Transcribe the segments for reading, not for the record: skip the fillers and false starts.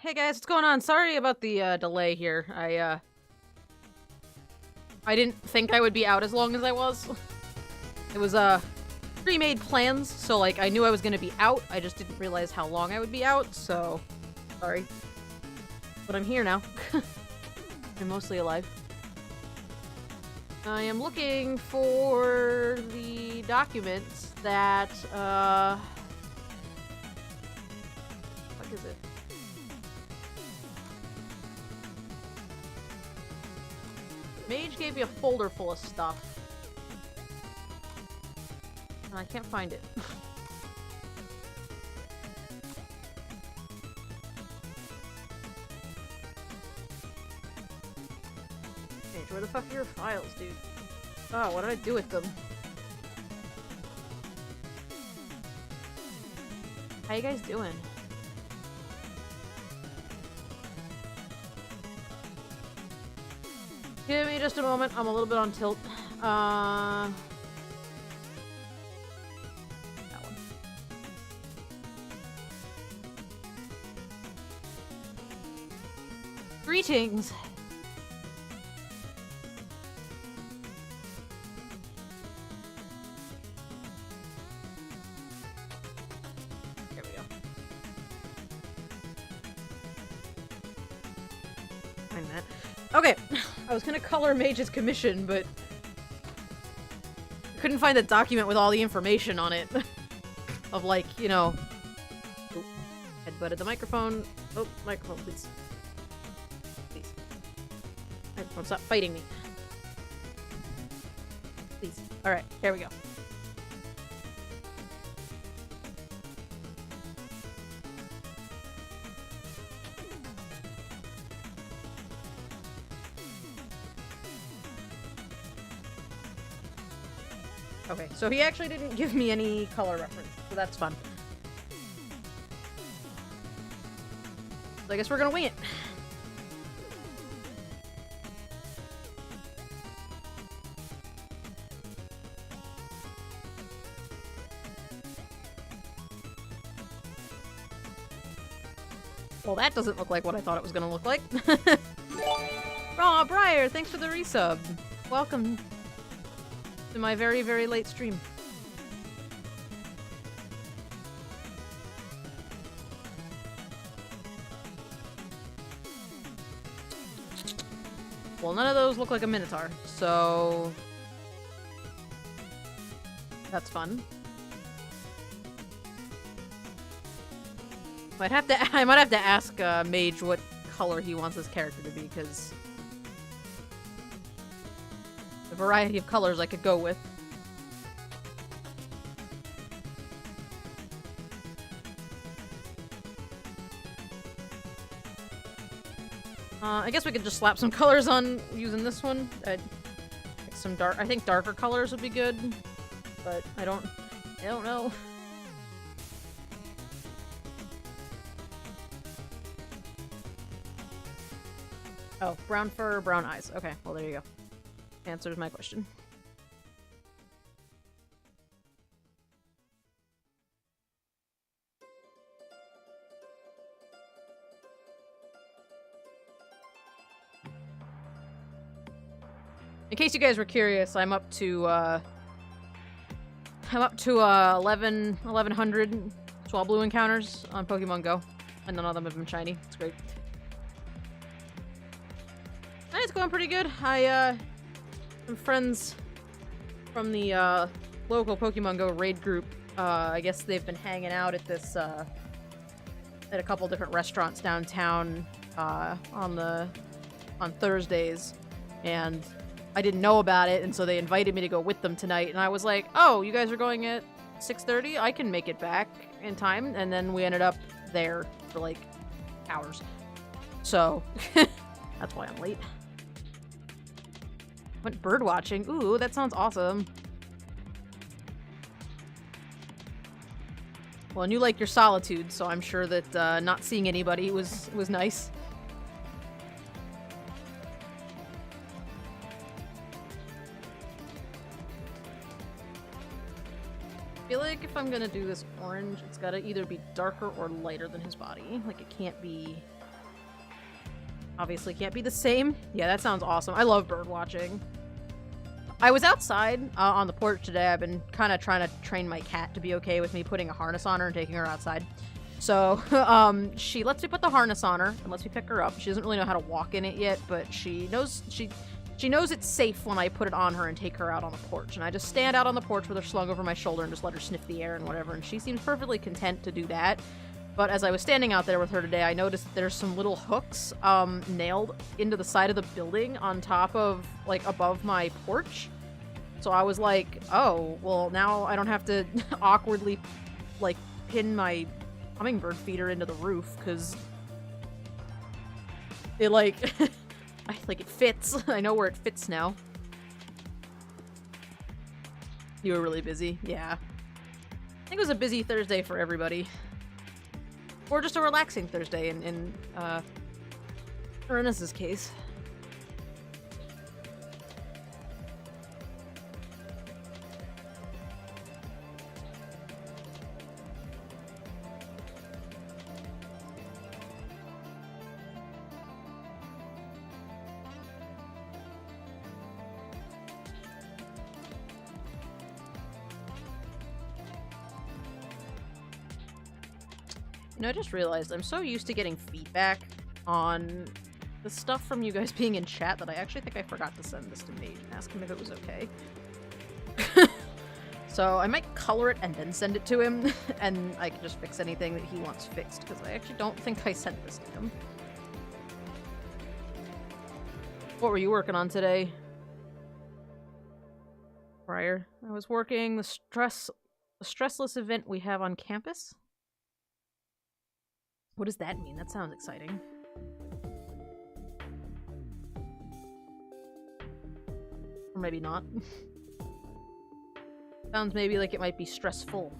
Hey guys, what's going on? Sorry about the delay here. I didn't think I would be out as long as I was. It was pre-made plans, so like I knew I was gonna be out. I just didn't realize how long I would be out, so sorry. But I'm here now. I'm mostly alive. I am looking for the documents that what is it? Mage gave me a folder full of stuff. And I can't find it. Mage, where the fuck are your files, dude? Oh, what did I do with them? How you guys doing? Give me just a moment. I'm a little bit on tilt. That one. Greetings. There we go. Find that. Okay. I was gonna color Mage's commission, but I couldn't find the document with all the information on it. Of like, you know... Oh, headbutted the microphone. Oh, microphone, please. Please. Microphone, stop fighting me. Please. Alright, here we go. Okay, so he actually didn't give me any color reference, so that's fun. So I guess we're gonna wing it. Well, that doesn't look like what I thought it was gonna look like. Aw, Briar, thanks for the resub. Welcome to my very, very late stream. Well, none of those look like a Minotaur, so... that's fun. I might have to ask Mage what color he wants his character to be, because... a variety of colors I could go with. I guess we could just slap some colors on using this one. Some dark. I think darker colors would be good, but I don't know. Oh, brown fur, brown eyes. Okay, well there you go. Answers my question. In case you guys were curious, I'm up to 1100 Swablu encounters on Pokemon Go, and none of them have been shiny. It's great. It's going pretty good. Some friends from the local Pokemon Go raid group, I guess they've been hanging out at this at a couple different restaurants downtown on Thursdays, and I didn't know about it, and so they invited me to go with them tonight, and I was like, oh, you guys are going at 6:30? I can make it back in time. And then we ended up there for like hours, so that's why I'm late. Went bird watching. Ooh, that sounds awesome. Well, and you like your solitude, so I'm sure that not seeing anybody was nice. I feel like if I'm gonna do this orange, it's gotta either be darker or lighter than his body. Like, it can't be Obviously can't be the same. Yeah, that sounds awesome. I love bird watching. I was outside on the porch today. I've been kind of trying to train my cat to be okay with me putting a harness on her and taking her outside. So, she lets me put the harness on her and lets me pick her up. She doesn't really know how to walk in it yet, but she knows it's safe when I put it on her and take her out on the porch. And I just stand out on the porch with her slung over my shoulder and just let her sniff the air and whatever. And she seems perfectly content to do that. But as I was standing out there with her today, I noticed that there's some little hooks nailed into the side of the building on top of, like, above my porch. So I was like, oh, well, now I don't have to awkwardly, like, pin my hummingbird feeder into the roof, because it, like, it fits. I know where it fits now. You were really busy? Yeah. I think it was a busy Thursday for everybody. Or just a relaxing Thursday in Ernest's case. I just realized I'm so used to getting feedback on the stuff from you guys being in chat that I actually think I forgot to send this to Mage and ask him if it was okay. So I might color it and then send it to him, and I can just fix anything that he wants fixed, because I actually don't think I sent this to him. What were you working on today, Briar? I was working the stressless event we have on campus. What does that mean? That sounds exciting. Or maybe not. Sounds maybe like it might be stressful.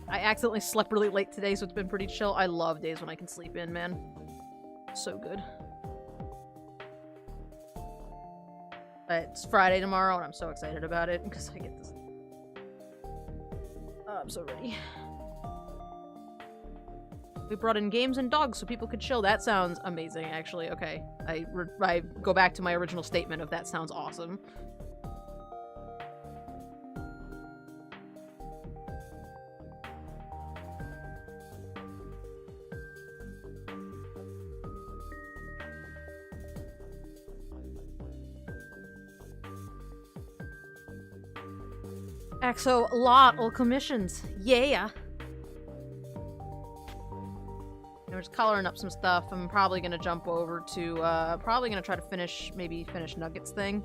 I accidentally slept really late today, so it's been pretty chill. I love days when I can sleep in, man. So good. It's Friday tomorrow, and I'm so excited about it, because I get this. I'm so ready. We brought in games and dogs so people could chill. That sounds amazing, actually. Okay. I go back to my original statement of that sounds awesome. Axo Lotl commissions. Yeah. I'm just coloring up some stuff. I'm probably gonna jump over to, probably gonna try to finish Nugget's thing.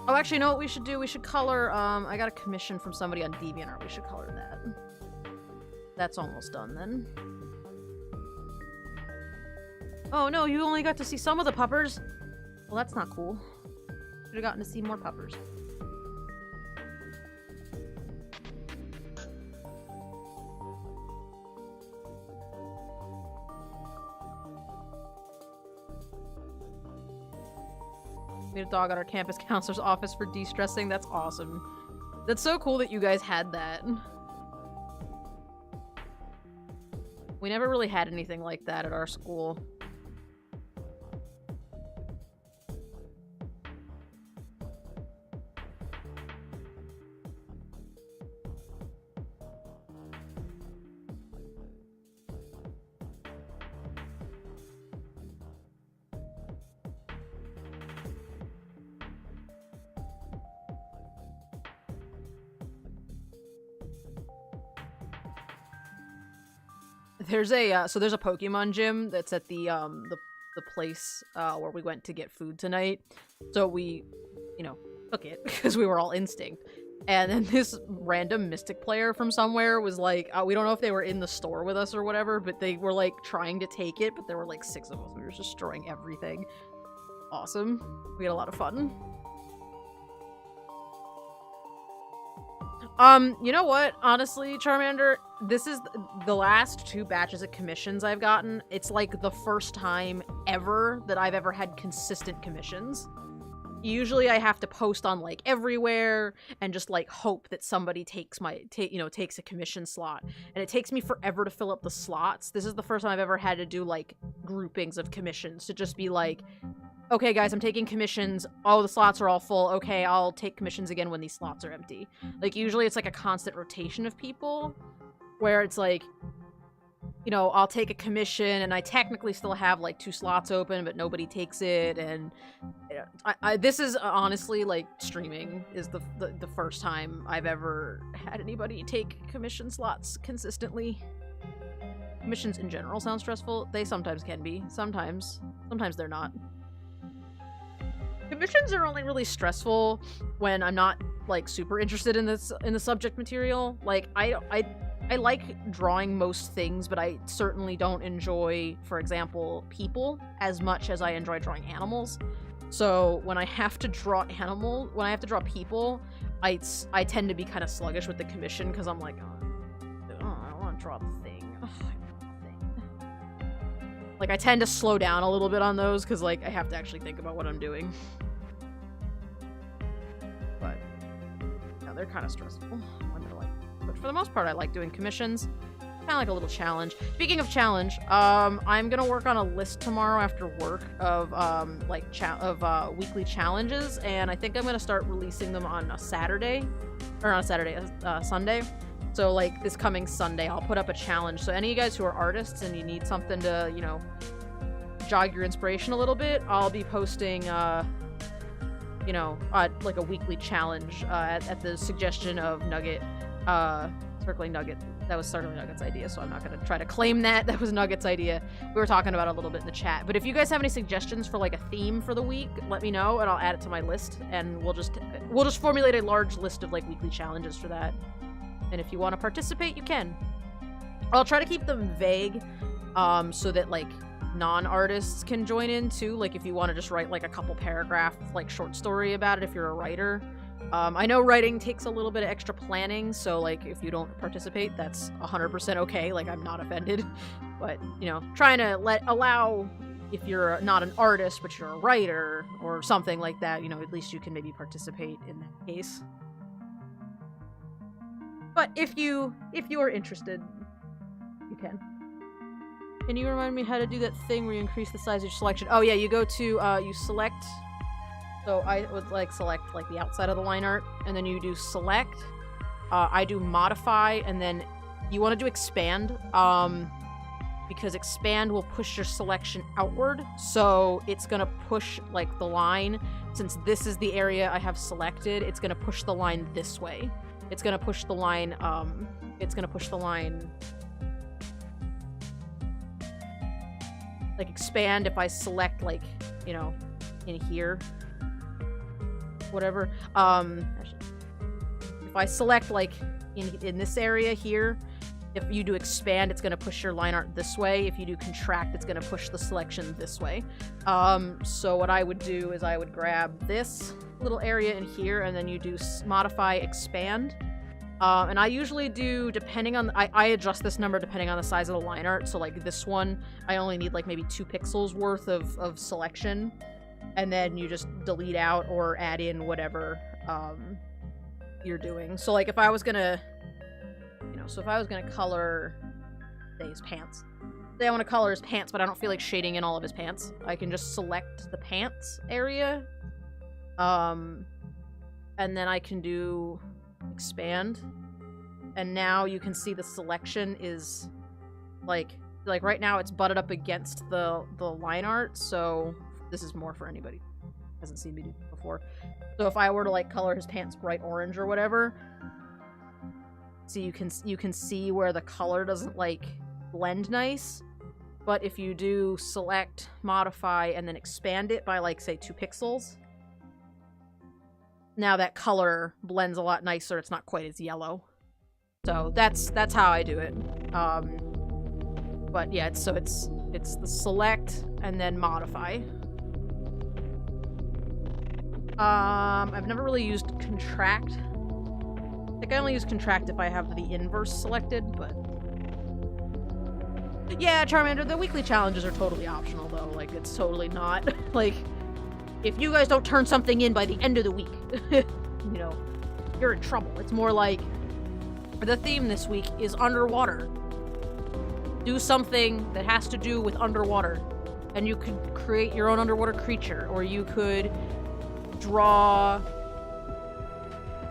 Oh, actually, you know what we should do? We should color, I got a commission from somebody on DeviantArt. We should color that. That's almost done, then. Oh, no, you only got to see some of the puppers. Well, that's not cool. Should have gotten to see more puppers. We had a dog at our campus counselor's office for de-stressing. That's awesome. That's so cool that you guys had that. We never really had anything like that at our school. There's a there's a Pokemon gym that's at the place where we went to get food tonight. So we, took it because we were all instinct. And then this random Mystic player from somewhere was like, we don't know if they were in the store with us or whatever, but they were like trying to take it, but there were like 6 of us. We were just destroying everything. Awesome. We had a lot of fun. You know what? Honestly, Charmander, this is the last 2 batches of commissions I've gotten. It's like the first time ever that I've ever had consistent commissions. usually I have to post on like everywhere and just like hope that somebody takes takes a commission slot, and it takes me forever to fill up the slots. This is the first time I've ever had to do like groupings of commissions, to just be like, okay guys, I'm taking commissions, oh the slots are all full, okay, I'll take commissions again when these slots are empty. Like usually it's like a constant rotation of people where it's like, you know, I'll take a commission and I technically still have like 2 slots open, but nobody takes it. And this is honestly like streaming is the first time I've ever had anybody take commission slots consistently. Commissions in general sound stressful. They sometimes can be. Sometimes they're not. Commissions are only really stressful when I'm not like super interested in the subject material. Like I like drawing most things, but I certainly don't enjoy, for example, people as much as I enjoy drawing animals. So when I have to draw people, I tend to be kind of sluggish with the commission because I'm like, oh, I want to draw the thing. Like I tend to slow down a little bit on those because like I have to actually think about what I'm doing. But yeah, they're kind of stressful when they're like. But for the most part, I like doing commissions. Kind of like a little challenge. Speaking of challenge, I'm gonna work on a list tomorrow after work of weekly challenges, and I think I'm gonna start releasing them on a Saturday, or on a Saturday, Sunday. So like this coming Sunday, I'll put up a challenge. So any of you guys who are artists and you need something to, you know, jog your inspiration a little bit, I'll be posting, you know, like a weekly challenge at the suggestion of Nugget. Circling Nugget. That was Circling Nugget's idea, so I'm not going to try to claim that. That was Nugget's idea. We were talking about it a little bit in the chat. But if you guys have any suggestions for like a theme for the week, let me know and I'll add it to my list, and we'll just formulate a large list of like weekly challenges for that. And if you want to participate, you can. I'll try to keep them vague, so that like non-artists can join in too. Like if you want to just write like a couple paragraph like short story about it if you're a writer. I know writing takes a little bit of extra planning, so like if you don't participate, that's 100% okay. Like I'm not offended, but you know, trying to allow if you're not an artist but you're a writer or something like that, you know, at least you can maybe participate in that case. But if you are interested, you can. Can you remind me how to do that thing where you increase the size of your selection? Oh yeah, you go to you select. So I would like select like the outside of the line art, and then you do select. I do modify, and then you want to do expand, because expand will push your selection outward. So it's gonna push like the line. Since this is the area I have selected, it's gonna push the line this way. It's gonna push the line. Like expand if I select like, you know, in here. Whatever. If I select like in this area here, if you do expand, it's going to push your line art this way. If you do contract, it's going to push the selection this way. So what I would do is I would grab this little area in here, and then you do modify expand. And I usually do, depending on, I adjust this number depending on the size of the line art. So like this one, I only need like maybe 2 pixels worth of selection. And then you just delete out or add in whatever you're doing. So like if I was gonna, you know, so if I was gonna color, say his pants. Say I want to color his pants, but I don't feel like shading in all of his pants. I can just select the pants area. And then I can do expand. And now you can see the selection is like right now it's butted up against the line art, so this is more for anybody who hasn't seen me do it before. So if I were to like color his pants bright orange or whatever, so you can see where the color doesn't like blend nice. But if you do select, modify, and then expand it by like say 2 pixels, now that color blends a lot nicer. It's not quite as yellow. So that's how I do it. But yeah, it's the select and then modify. I've never really used contract. I think I only use contract if I have the inverse selected, but yeah, Charmander, the weekly challenges are totally optional though. Like it's totally not like if you guys don't turn something in by the end of the week, you know, you're in trouble. It's more like, the theme this week is underwater. Do something that has to do with underwater. And you could create your own underwater creature, or you could draw...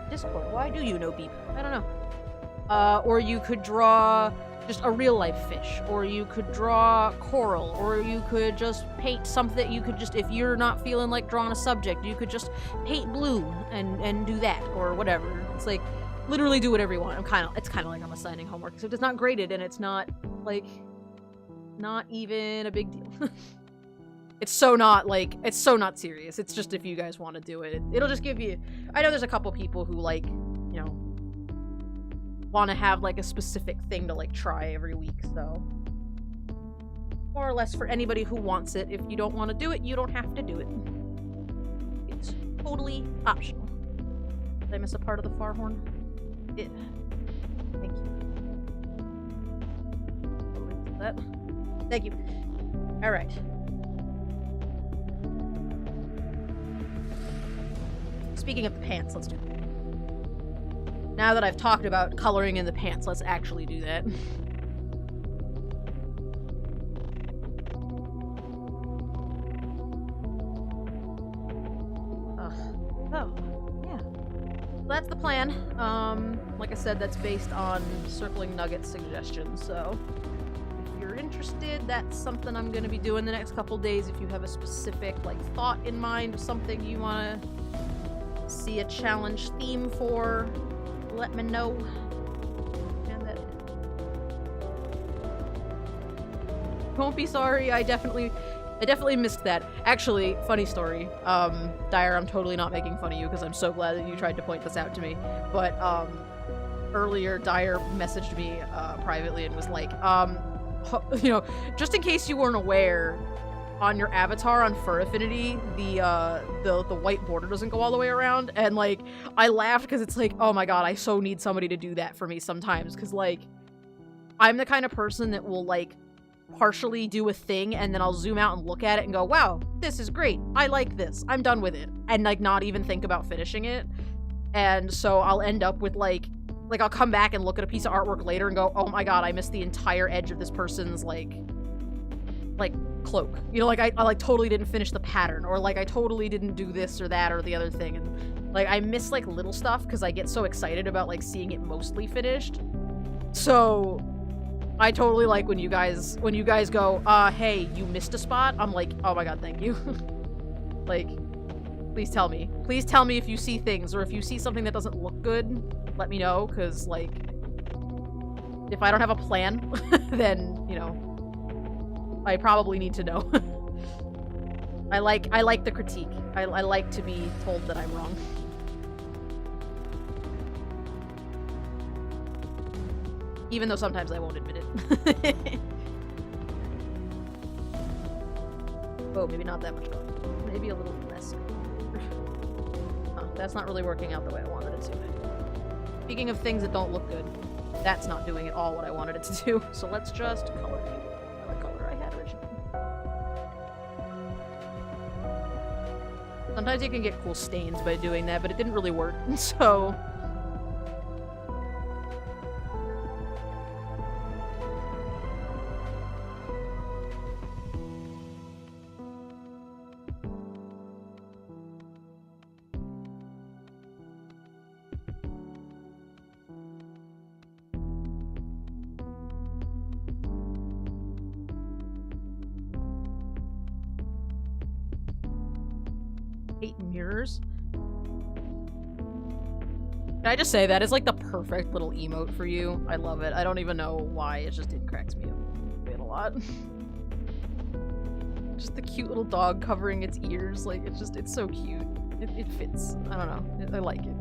Discord, why do you know beep? I don't know. Or you could draw just a real-life fish, or you could draw coral, or you could just paint something. You could just, if you're not feeling like drawing a subject, you could just paint blue and do that, or whatever. It's like, literally do whatever you want. It's kind of like I'm assigning homework, except it's not graded, and it's not, like, not even a big deal. It's so not serious. It's just if you guys want to do it. It'll just give you... I know there's a couple people who, like, you know, want to have, like, a specific thing to, like, try every week, so... More or less for anybody who wants it. If you don't want to do it, you don't have to do it. It's totally optional. Did I miss a part of the far horn? Yeah. Thank you. That. Thank you. Alright. Speaking of the pants, let's do it. Now that I've talked about coloring in the pants, let's actually do that. Oh, yeah. So that's the plan. Like I said, that's based on Circling Nugget's suggestions, so if you're interested, that's something I'm gonna be doing the next couple days. If you have a specific, like, thought in mind of something you wanna see a challenge theme for, let me know. And that... Don't be sorry, I definitely missed that. Actually, funny story. Dyer, I'm totally not making fun of you because I'm so glad that you tried to point this out to me. But, earlier, Dyer messaged me, privately and was like, you know, just in case you weren't aware, on your avatar on Fur Affinity, the white border doesn't go all the way around, and, like, I laughed because it's like, oh my god, I so need somebody to do that for me sometimes, because, like, I'm the kind of person that will, like, partially do a thing, and then I'll zoom out and look at it and go, wow, this is great, I like this, I'm done with it, and, like, not even think about finishing it, and so I'll end up with, like, I'll come back and look at a piece of artwork later and go, oh my god, I missed the entire edge of this person's, like, cloak. You know, like, I like, totally didn't finish the pattern, or, like, I totally didn't do this or that or the other thing, and, like, I miss, like, little stuff because I get so excited about, like, seeing it mostly finished. So, I totally like when you guys go, hey, you missed a spot, I'm like, oh my god, thank you. Like, please tell me. Please tell me if you see things, or if you see something that doesn't look good, let me know, because, like, if I don't have a plan, then, you know, I probably need to know. I like the critique. I like to be told that I'm wrong. Even though sometimes I won't admit it. Oh, maybe not that much color. Maybe a little less. Huh, that's not really working out the way I wanted it to. Speaking of things that don't look good, that's not doing at all what I wanted it to do. So let's just color it. What color I had originally. Sometimes you can get cool stains by doing that, but it didn't really work, so... Mirrors. Can I just say that is like the perfect little emote for you? I love it. I don't even know why. It cracks me up a lot. Just the cute little dog covering its ears. Like, it's so cute. It fits. I don't know. I like it.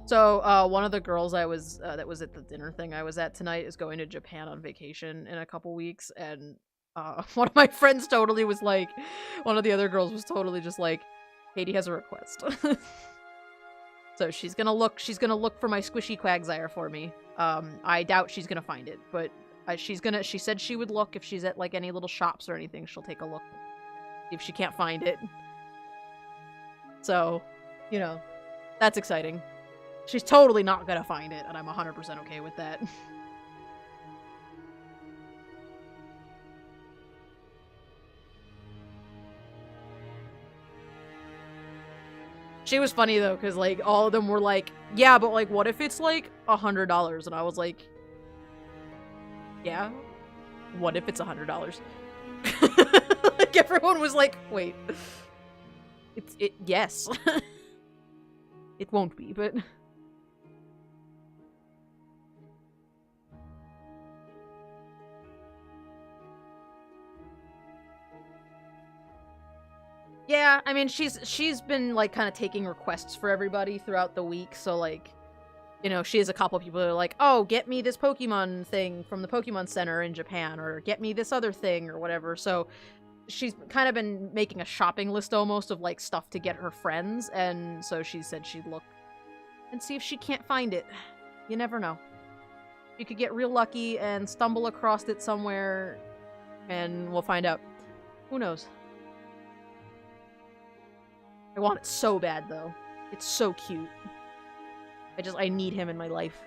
So, one of the girls I was, that was at the dinner thing I was at tonight is going to Japan on vacation in a couple weeks, and One of my friends totally was like, one of the other girls was totally just like, Katie has a request. So she's gonna look for my squishy Quagsire for me. I doubt she's gonna find it, but she said she would look if she's at like any little shops or anything. She'll take a look if she can't find it. So, you know, that's exciting. She's totally not gonna find it, and I'm 100% okay with that. She was funny though, because like all of them were like, yeah, but like what if it's like $100? And I was like, yeah, what if it's $100? Like everyone was like, wait, yes. It won't be, but yeah, I mean, she's been, like, kind of taking requests for everybody throughout the week, so, like, you know, she has a couple people that are like, oh, get me this Pokemon thing from the Pokemon Center in Japan, or get me this other thing, or whatever, so she's kind of been making a shopping list almost of, like, stuff to get her friends, and so she said she'd look and see if she can't find it. You never know. You could get real lucky and stumble across it somewhere, and we'll find out. Who knows? I want it so bad, though. It's so cute. I need him in my life.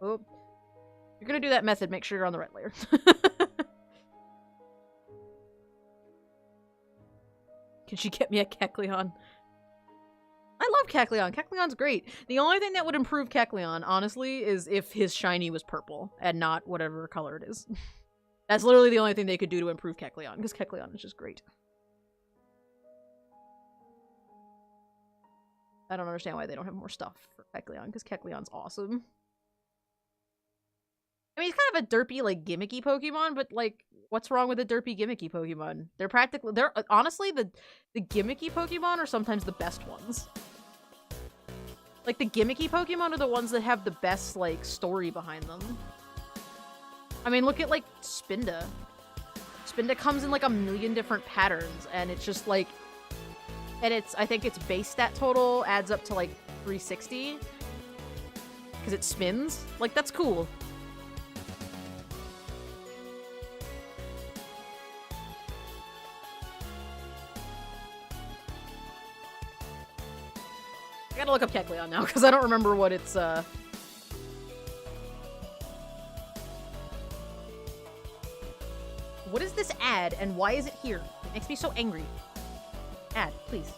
Oh. You're gonna do that method, make sure you're on the right layer. Can she get me a Kecleon? I love Kecleon. Kecleon's great. The only thing that would improve Kecleon, honestly, is if his shiny was purple and not whatever color it is. That's literally the only thing they could do to improve Kecleon, because Kecleon is just great. I don't understand why they don't have more stuff for Kecleon, because Kecleon's awesome. I mean, he's kind of a derpy, like, gimmicky Pokemon, but, like, what's wrong with a derpy, gimmicky Pokemon? Honestly, the gimmicky Pokemon are sometimes the best ones. Like, the gimmicky Pokemon are the ones that have the best, like, story behind them. I mean, look at, like, Spinda. Spinda comes in, like, a million different patterns, and it's just, like... And I think its base stat total adds up to, like, 360. Because it spins. Like, that's cool. I gotta look up Kecleon now, because I don't remember what it's, What is this ad, and why is it here? It makes me so angry. Ad, please.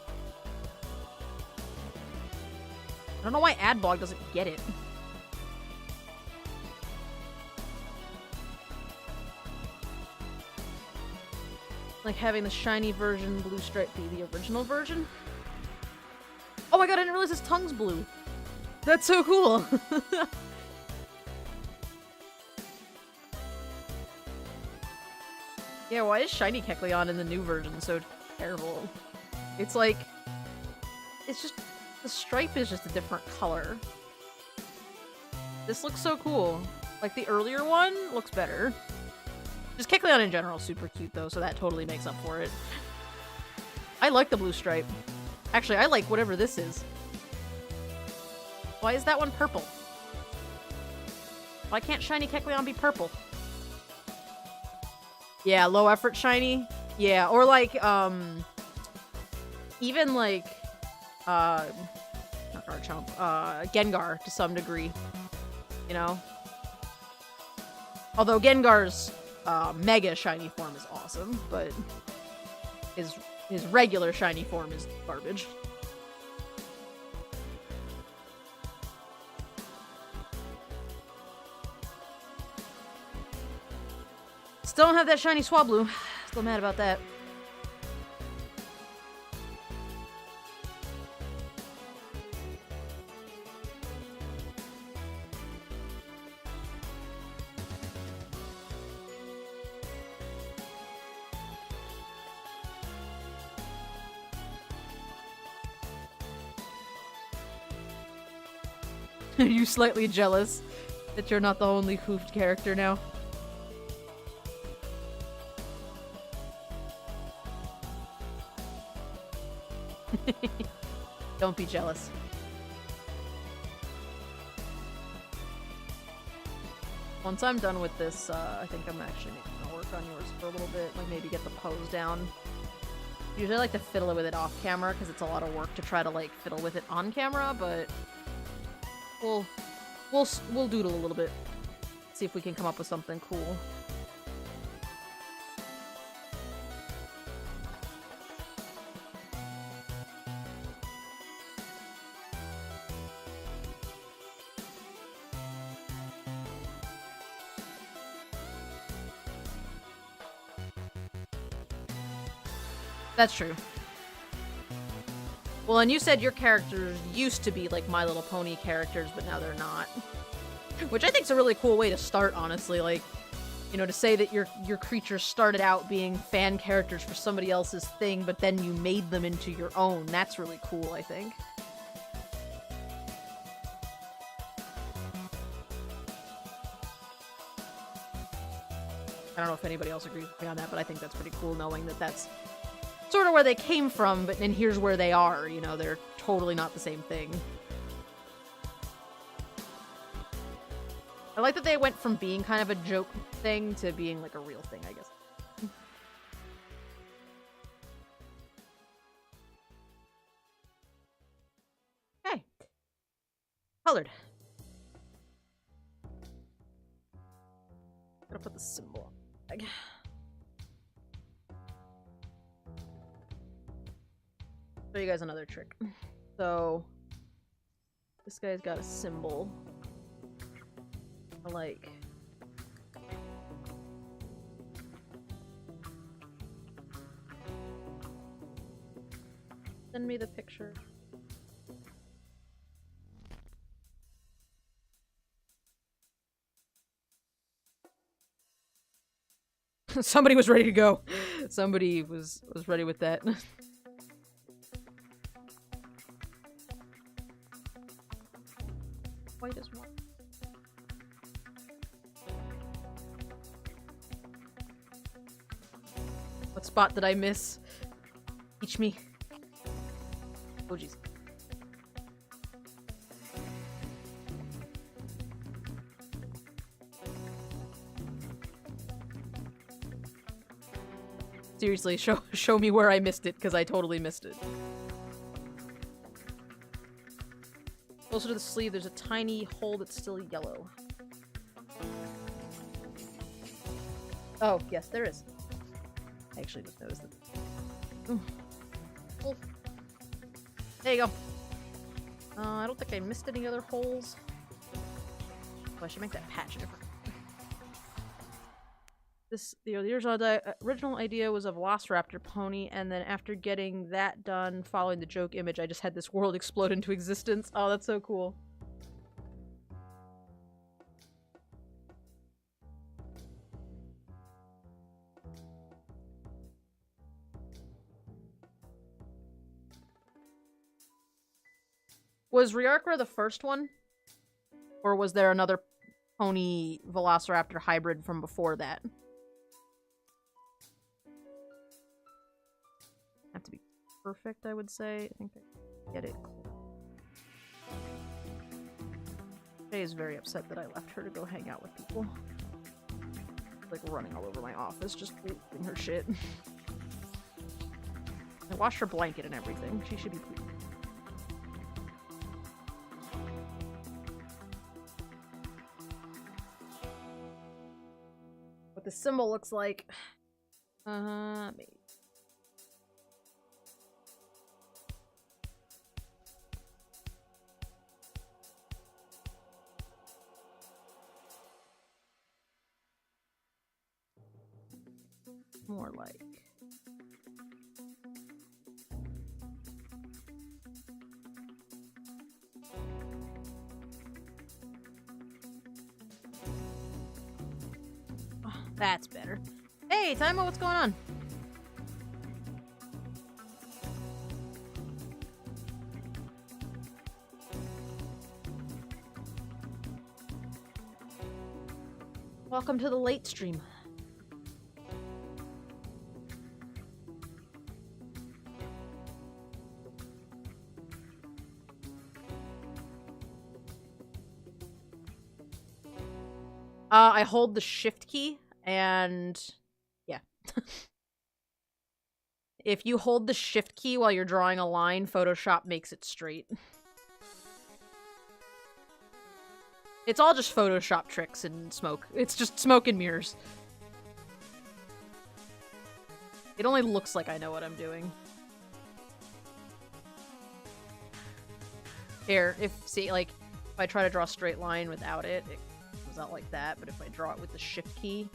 I don't know why Adblog doesn't get it. Like having the shiny version blue stripe be the original version? Oh my god, I didn't realize his tongue's blue. That's so cool. Yeah, why is shiny Kecleon in the new version so terrible? It's like... It's just... The stripe is just a different color. This looks so cool. Like, the earlier one looks better. Just Kecleon in general is super cute, though, so that totally makes up for it. I like the blue stripe. Actually, I like whatever this is. Why is that one purple? Why can't shiny Kecleon be purple? Yeah, low effort shiny. Yeah, or like, even like, not Garchomp, Gengar to some degree, you know? Although Gengar's, mega shiny form is awesome, but his regular shiny form is garbage. Still don't have that shiny Swablu. Still mad about that. Are you slightly jealous that you're not the only hoofed character now? Don't be jealous. Once I'm done with this, I think I'm actually gonna work on yours for a little bit, like maybe get the pose down. Usually I like to fiddle with it off camera because it's a lot of work to try to like fiddle with it on camera, but we'll doodle a little bit. See if we can come up with something cool. That's true. Well, and you said your characters used to be like My Little Pony characters, but now they're not. Which I think is a really cool way to start, honestly. Like, you know, to say that your creatures started out being fan characters for somebody else's thing, but then you made them into your own. That's really cool, I think. I don't know if anybody else agrees with me on that, but I think that's pretty cool knowing that that's sort of where they came from, but then here's where they are, you know, they're totally not the same thing. I like that they went from being kind of a joke thing to being like a real thing, I guess. Okay. Colored. Gotta put the symbol on. Show you guys another trick. So this guy's got a symbol. I like. Send me the picture. Somebody was ready to go. Somebody was ready with that. White as one. What spot did I miss? Teach me. Oh jeez. Seriously, show me where I missed it, because I totally missed it. Closer to the sleeve, there's a tiny hole that's still yellow. Oh, yes, there is. I actually just noticed it. Oh. There you go. I don't think I missed any other holes. Oh, I should make that patch different. The original idea was a Velociraptor pony, and then after getting that done, following the joke image, I just had this world explode into existence. Oh, that's so cool. Was Ryarkra the first one? Or was there another pony Velociraptor hybrid from before that? Have to be perfect, I would say. I think I get it. Jay is very upset that I left her to go hang out with people. Like running all over my office, just looting her shit. I washed her blanket and everything. She should be pleased. What the symbol looks like. Maybe. More like. Oh, that's better. Hey, Taimo, what's going on? Welcome to the late stream. I hold the shift key and yeah. If you hold the shift key while you're drawing a line, Photoshop makes it straight. It's all just Photoshop tricks and smoke. It's just smoke and mirrors. It only looks like I know what I'm doing. Here, if I try to draw a straight line without it, it comes out like that, but if I draw it with the shift key...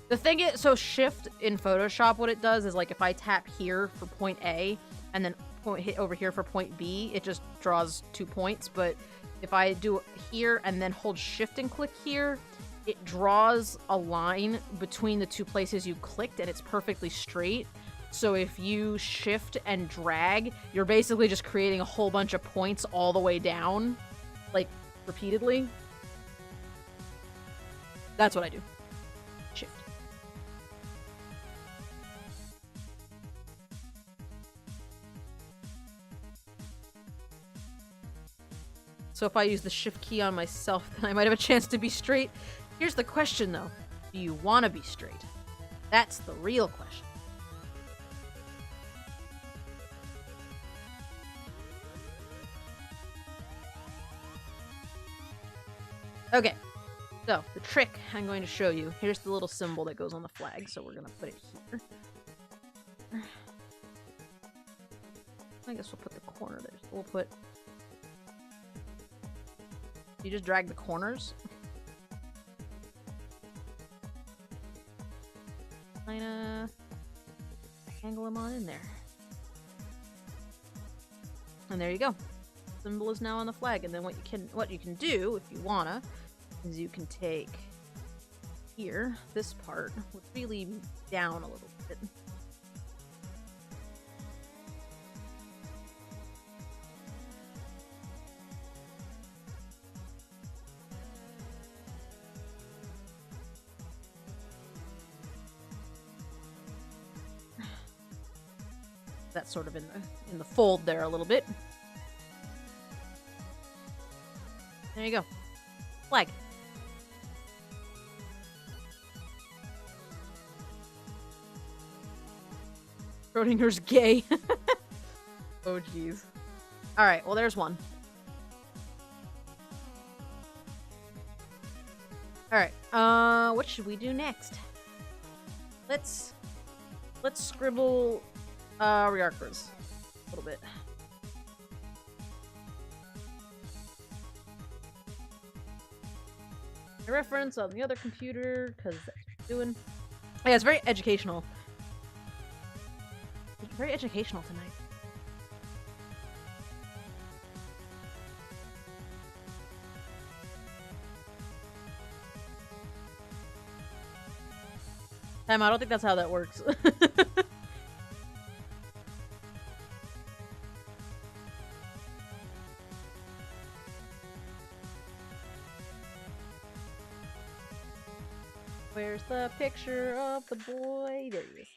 The thing is, so shift in Photoshop, what it does is, like, if I tap here for point A, and then hit over here for point B, it just draws 2 points, but if I do here and then hold shift and click here, it draws a line between the 2 places you clicked, and it's perfectly straight. So if you shift and drag, you're basically just creating a whole bunch of points all the way down, like, repeatedly. That's what I do. Shift. So if I use the shift key on myself, then I might have a chance to be straight. Here's the question, though. Do you want to be straight? That's the real question. Okay, so the trick I'm going to show you. Here's the little symbol that goes on the flag, so we're going to put it here. I guess we'll put the corner there. So we'll put... You just drag the corners. Kinda angle them on in there. And there you go. Symbol is now on the flag. And then what you can do, if you wanna, is you can take here, this part, would really down a little bit. That's sort of in the fold there a little bit. There you go. Flag. Schrodinger's gay. Oh jeez. Alright, well there's one. Alright, what should we do next? Let's scribble Riarkers a little bit. A reference on the other computer, because that's what it's doing. Yeah, it's very educational. It's very educational tonight. I don't think that's how that works. Where's the picture of the boy? There he is.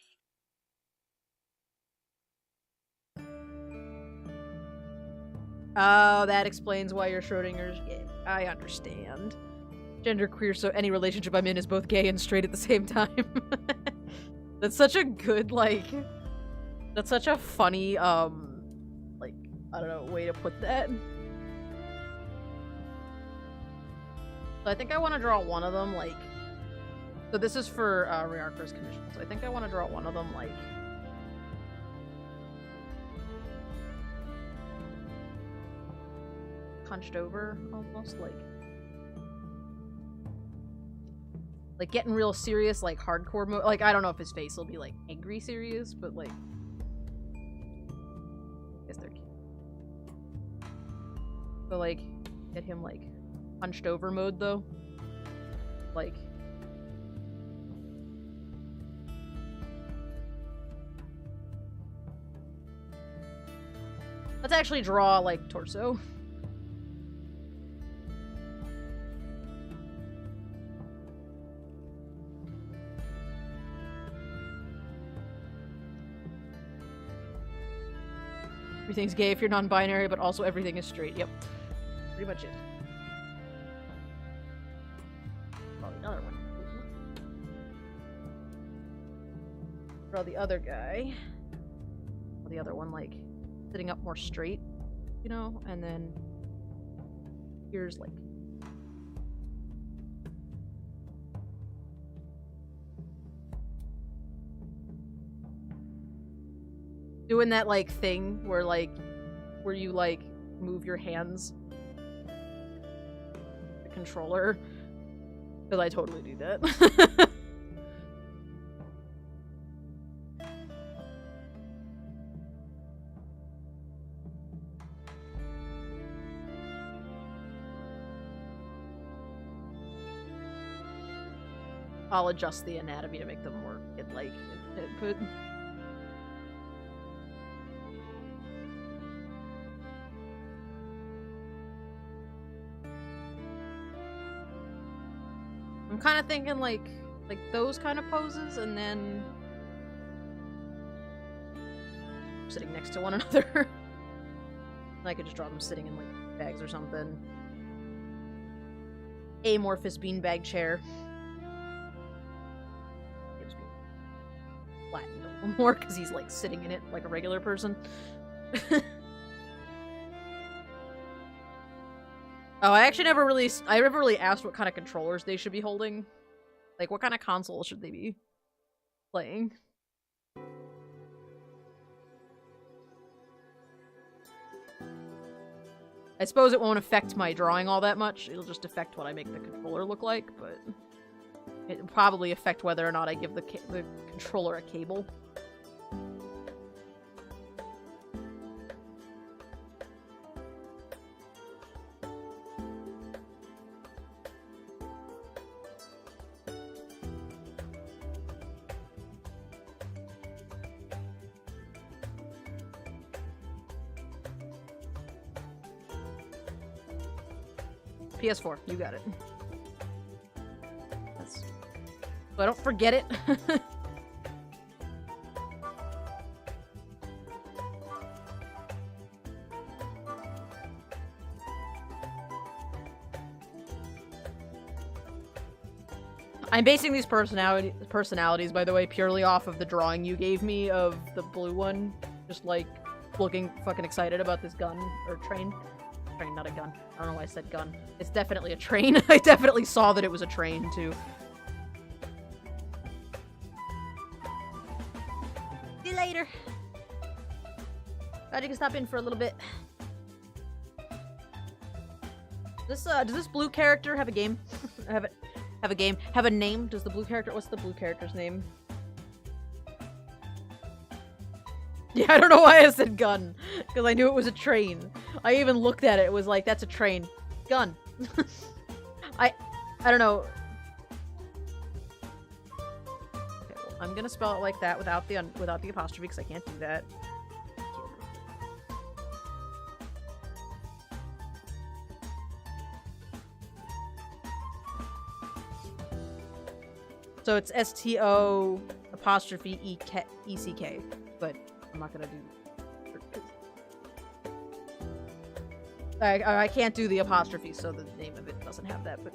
Oh, that explains why you're Schrodinger's gay. I understand. Genderqueer, so any relationship I'm in is both gay and straight at the same time. That's such a good, like... That's such a funny, like, I don't know, way to put that. So I think I want to draw one of them, like... So this is for Riarker's commission, so I think I want to draw one of them, like... Hunched over, almost, like getting real serious, like hardcore mode. Like, I don't know if his face will be like angry serious, but like, I guess they're cute. So like, get him like hunched over mode though. Like, let's actually draw like torso. Everything's gay if you're non-binary, but also everything is straight. Yep. Pretty much it. Oh, another one. Draw the other guy. The other one, like, sitting up more straight, you know? And then here's, like... doing that, like, thing where, like, where you, like, move your hands. The controller. Because I totally do that. I'll adjust the anatomy to make them more like input. I'm kind of thinking like those kind of poses, and then sitting next to one another. I could just draw them sitting in like bags or something. Amorphous beanbag chair. Flattened a little more because he's like sitting in it like a regular person. Oh, I never really asked what kind of controllers they should be holding. Like, what kind of console should they be playing? I suppose it won't affect my drawing all that much. It'll just affect what I make the controller look like, but it'll probably affect whether or not I give the controller a cable. PS4, you got it. So I don't forget it. I'm basing these personalities, by the way, purely off of the drawing you gave me of the blue one. Just, like, looking fucking excited about this gun, or train. Train, not a gun. I don't know why I said gun. It's definitely a train. I definitely saw that it was a train, too. See you later. Glad you can stop in for a little bit. Does this blue character have a game? Have a game? Have a name? Does the blue character? What's the blue character's name? Yeah, I don't know why I said gun, because I knew it was a train. I even looked at it. It was like, that's a train. Gun. I don't know. Okay, well, I'm gonna spell it like that without the apostrophe, because I can't do that. So it's S-T-O apostrophe E-C-K, but I'm not gonna do... I can't do the apostrophe, so the name of it doesn't have that, but...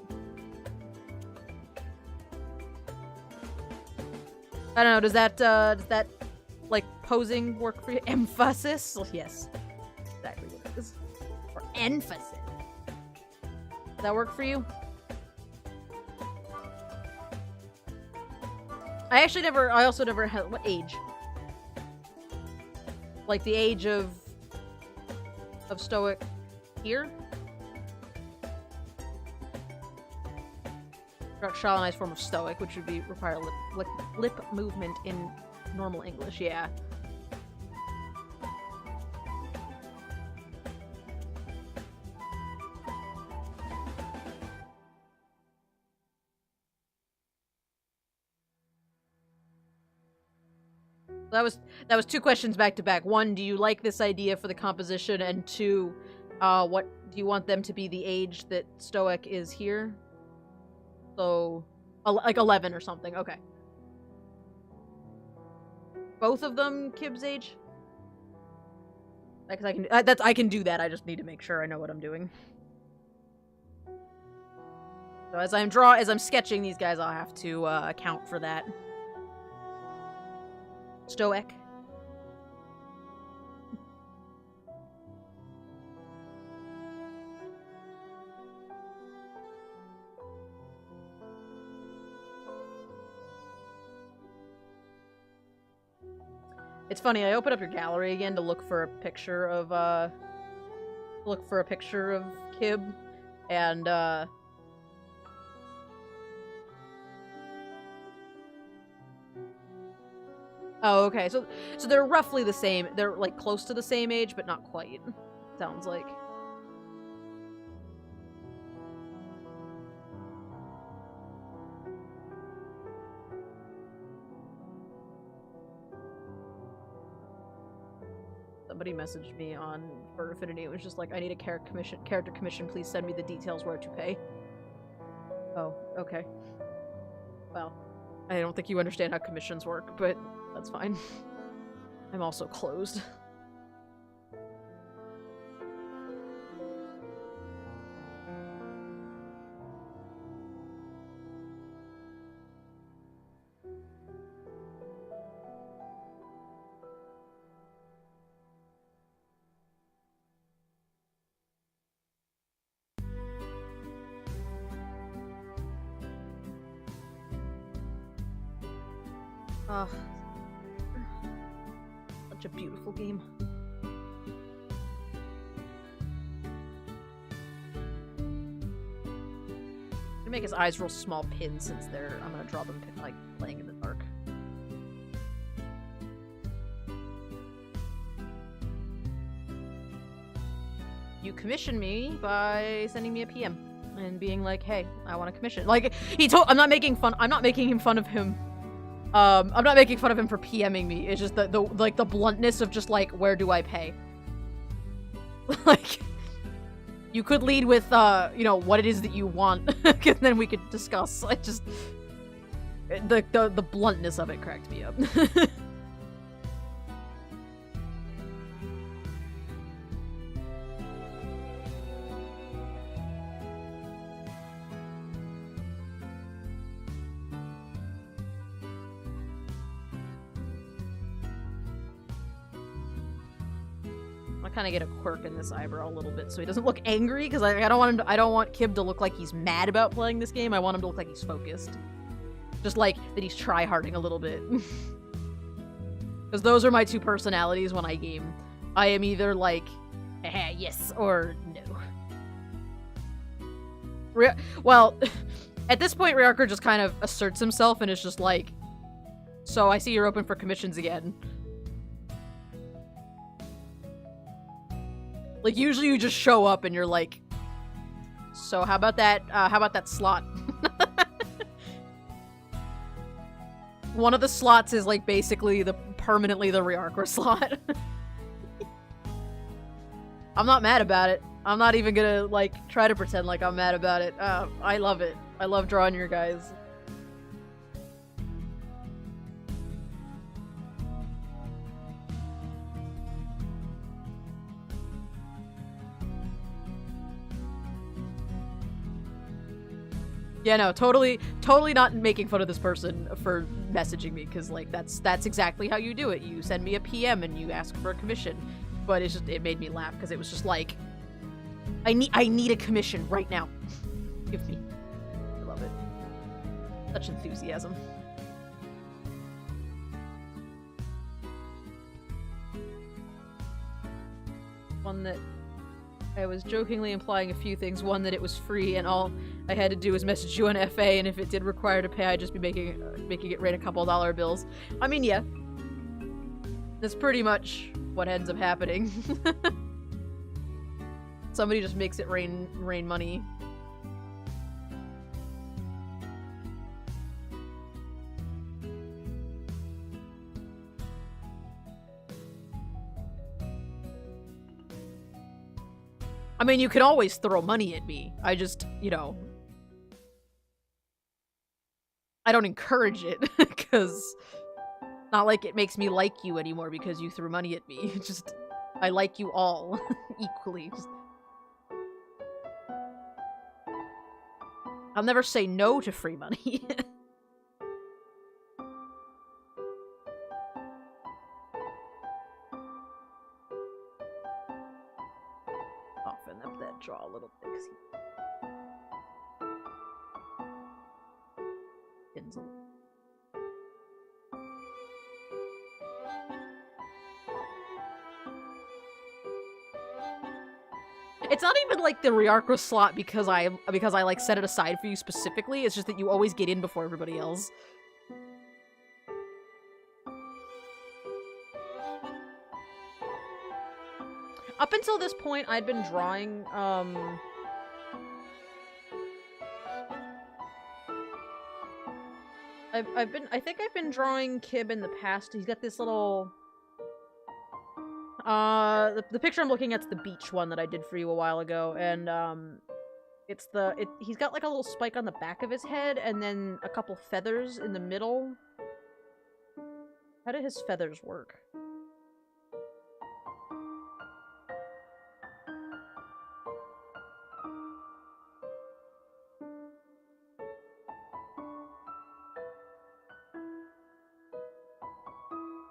I don't know, does that, like, posing work for you? Emphasis? Well, yes. Exactly what it is. Or emphasis. Does that work for you? I also never had, what age? Like the age of Stoic here? Shallonized form of Stoic, which would require lip movement in normal English, yeah. That was two questions back to back. One, do you like this idea for the composition? And two, what do you want them to be the age that Stoic is here? So, like 11 or something. Okay. Both of them Kib's age? Because I can do that. I just need to make sure I know what I'm doing. So as I'm sketching these guys, I'll have to account for that. Stoic. It's funny, I open up your gallery again to look for a picture of Kib, and oh, okay. So they're roughly the same. They're like close to the same age, but not quite. Sounds like. Somebody messaged me on for Affinity. It was just like, I need a character commission. Please send me the details where to pay. Oh, okay. Well, I don't think you understand how commissions work, but that's fine. I'm also closed. Such a beautiful game. I'm gonna make his eyes real small pins since I'm gonna draw them like playing in the dark. You commission me by sending me a PM and being like, "Hey, I want a commission." Like I'm not making fun of him. I'm not making fun of him for PMing me. It's just the bluntness of just like, where do I pay? Like, you could lead with, you know, what it is that you want, and then we could discuss. I just, the bluntness of it cracked me up. Kind of get a quirk in this eyebrow a little bit so he doesn't look angry, because I don't want Kib to look like he's mad about playing this game. I want him to look like he's focused, just like that he's try-harding a little bit. Because those are my two personalities when I game. I am either like, yes, or no. Well, at this point, Ryarker just kind of asserts himself and is just like, so I see you're open for commissions again. Like, usually you just show up and you're like, so how about that slot? One of the slots is like basically permanently the Ryarker slot. I'm not mad about it. I'm not even gonna like try to pretend like I'm mad about it. I love it. I love drawing your guys. Yeah, no, totally not making fun of this person for messaging me, because like that's exactly how you do it. You send me a PM and you ask for a commission. But it made me laugh because it was just like, I need a commission right now. Give me. I love it. Such enthusiasm. One that I was jokingly implying a few things. One, that it was free and all I had to do was message you on FA, and if it did require to pay, I'd just be making it rain a couple dollar bills. I mean, yeah. That's pretty much what ends up happening. Somebody just makes it rain money. I mean, you can always throw money at me. I just, you know, I don't encourage it, because not like it makes me like you anymore because you threw money at me. Just, I like you all equally. I'll never say no to free money. Soften up that jaw a little bit, 'cause he pins a little. It's not even like the Riarco slot because I like set it aside for you specifically. It's just that you always get in before everybody else. Up until this point, I'd been drawing, I think I've been drawing Kib in the past. He's got this little... the picture I'm looking at's the beach one that I did for you a while ago, and, he's got like a little spike on the back of his head, and then a couple feathers in the middle. How do his feathers work?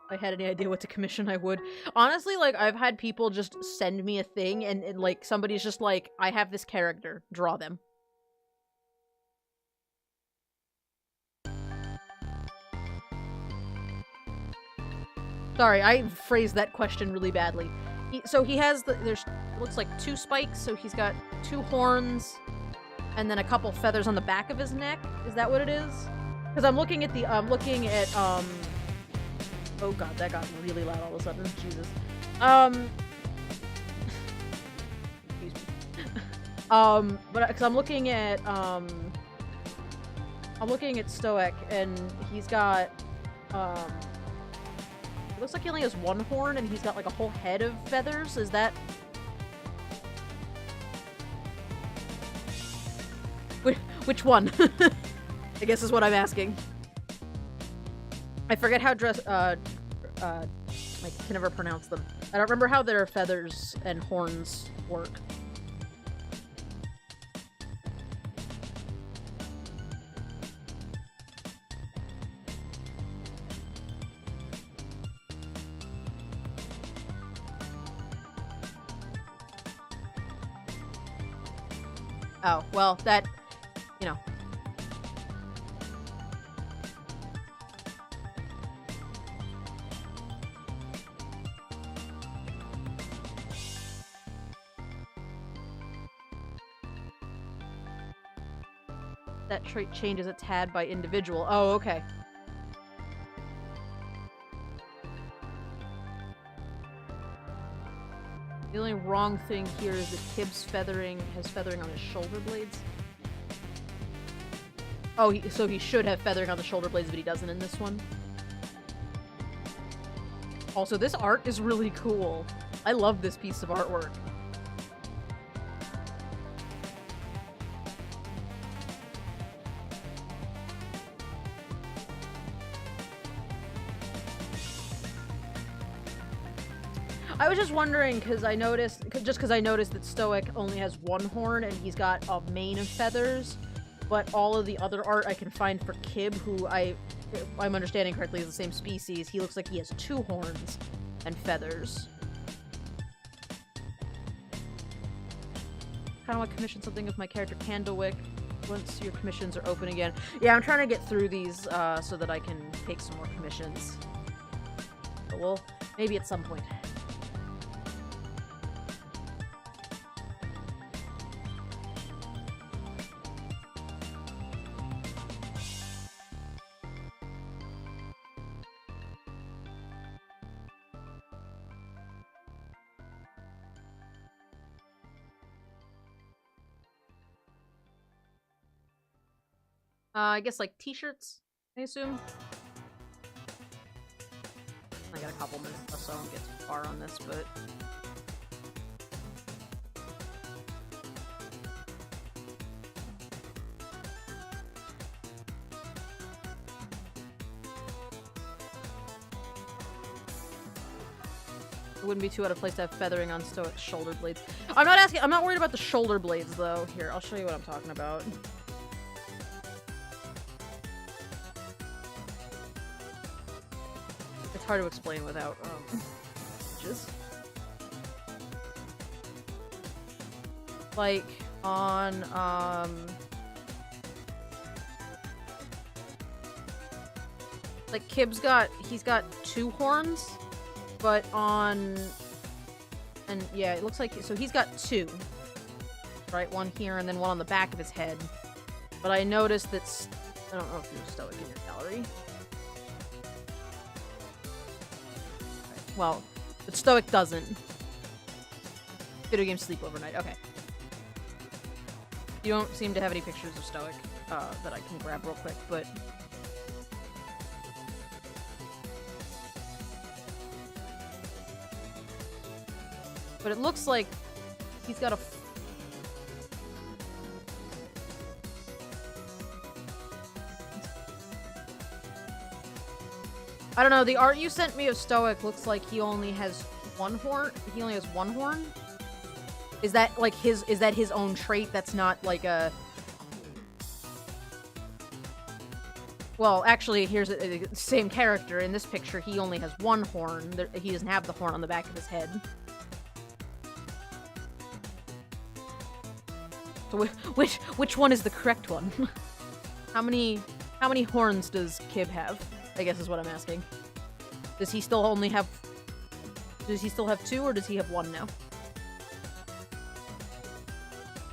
If I had any idea what to commission, I would. Honestly, like, I've had people just send me a thing, and like, somebody's just like, I have this character, draw them. Sorry, I phrased that question really badly. So he has there's, it looks like 2 spikes, so he's got 2 horns, and then a couple feathers on the back of his neck. Is that what it is? Because I'm looking at oh god, that got really loud all of a sudden. Jesus. Excuse me. But because I'm looking at Stoic, and he's got it looks like he only has 1 horn, and he's got like a whole head of feathers. Is that... Which one? I guess is what I'm asking. I forget how I can never pronounce them. I don't remember how their feathers and horns work. Oh, well, that, you know. That trait changes a tad by individual. Oh, okay. The only wrong thing here is that Kib's has feathering on his shoulder blades. Oh, so he should have feathering on the shoulder blades, but he doesn't in this one. Also, this art is really cool. I love this piece of artwork. I was just wondering, because I noticed that Stoic only has 1 horn, and he's got a mane of feathers, but all of the other art I can find for Kib, who I'm understanding correctly is the same species, he looks like he has 2 horns and feathers. Kinda want to commission something with my character Candlewick once your commissions are open again. Yeah, I'm trying to get through these, so that I can take some more commissions. But we'll, maybe at some point. I guess like t-shirts, I assume. I got a couple minutes left, so I don't get too far on this, but... It wouldn't be too out of place to have feathering on Stoic's shoulder blades. I'm not asking. I'm not worried about the shoulder blades though. Here, I'll show you what I'm talking about. It's hard to explain without images. Like on like Kib's he's got 2 horns, but on and yeah, it looks like so he's got 2. Right, one here and then one on the back of his head. But I noticed that I don't know if there's Stoic in your gallery. Well, but Stoic doesn't. Video games sleep overnight. Okay. You don't seem to have any pictures of Stoic that I can grab real quick, but... But it looks like he's got a... I don't know, the art you sent me of Stoic looks like he only has 1 horn. He only has 1 horn? Is that like his own trait that's not like a... Well, actually, here's the same character. In this picture, he only has 1 horn. He doesn't have the horn on the back of his head. So which one is the correct one? How many horns does Kib have? I guess is what I'm asking. Does he still have 2 or does he have 1 now?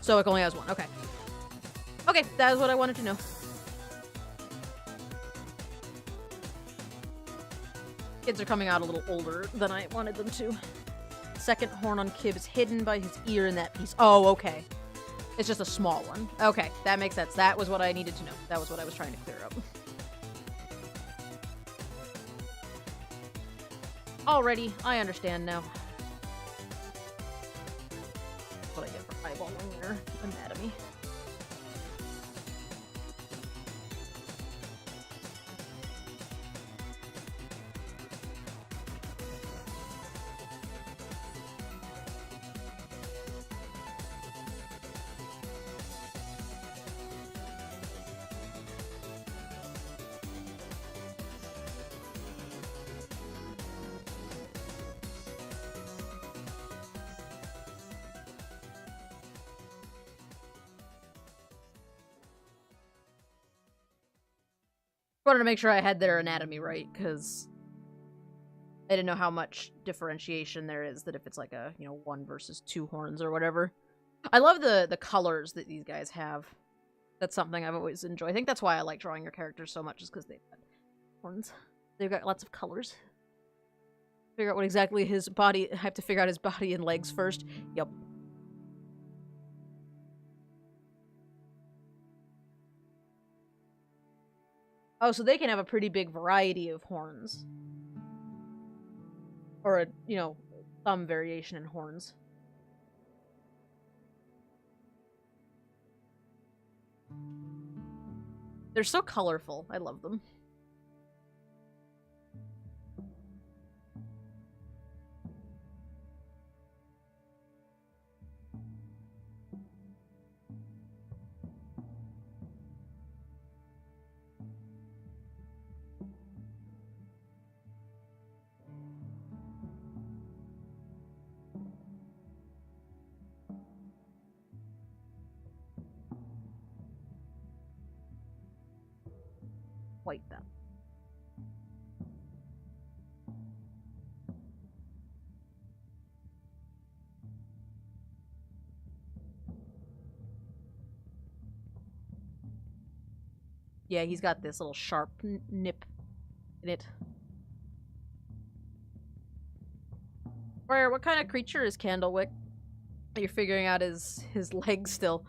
Stoic only has 1. Okay. Okay, that is what I wanted to know. Kids are coming out a little older than I wanted them to. Second horn on Kib is hidden by his ear in that piece. Oh, okay. It's just a small one. Okay, that makes sense. That was what I needed to know. That was what I was trying to clear up. Alrighty, I understand now. That's what I get for eyeballing their anatomy. Wanted to make sure I had their anatomy right, because I didn't know how much differentiation there is, that if it's like a, 1 versus 2 horns or whatever. I love the colors that these guys have. That's something I've always enjoyed. I think that's why I like drawing your characters so much, is because they've got horns. They've got lots of colors. Figure out what exactly his body... I have to figure out his body and legs first. Yep. Oh, so they can have a pretty big variety of horns. Or, some variation in horns. They're so colorful. I love them. White them. Yeah, he's got this little sharp nip in it. Rare, what kind of creature is Candlewick? You're figuring out his legs still.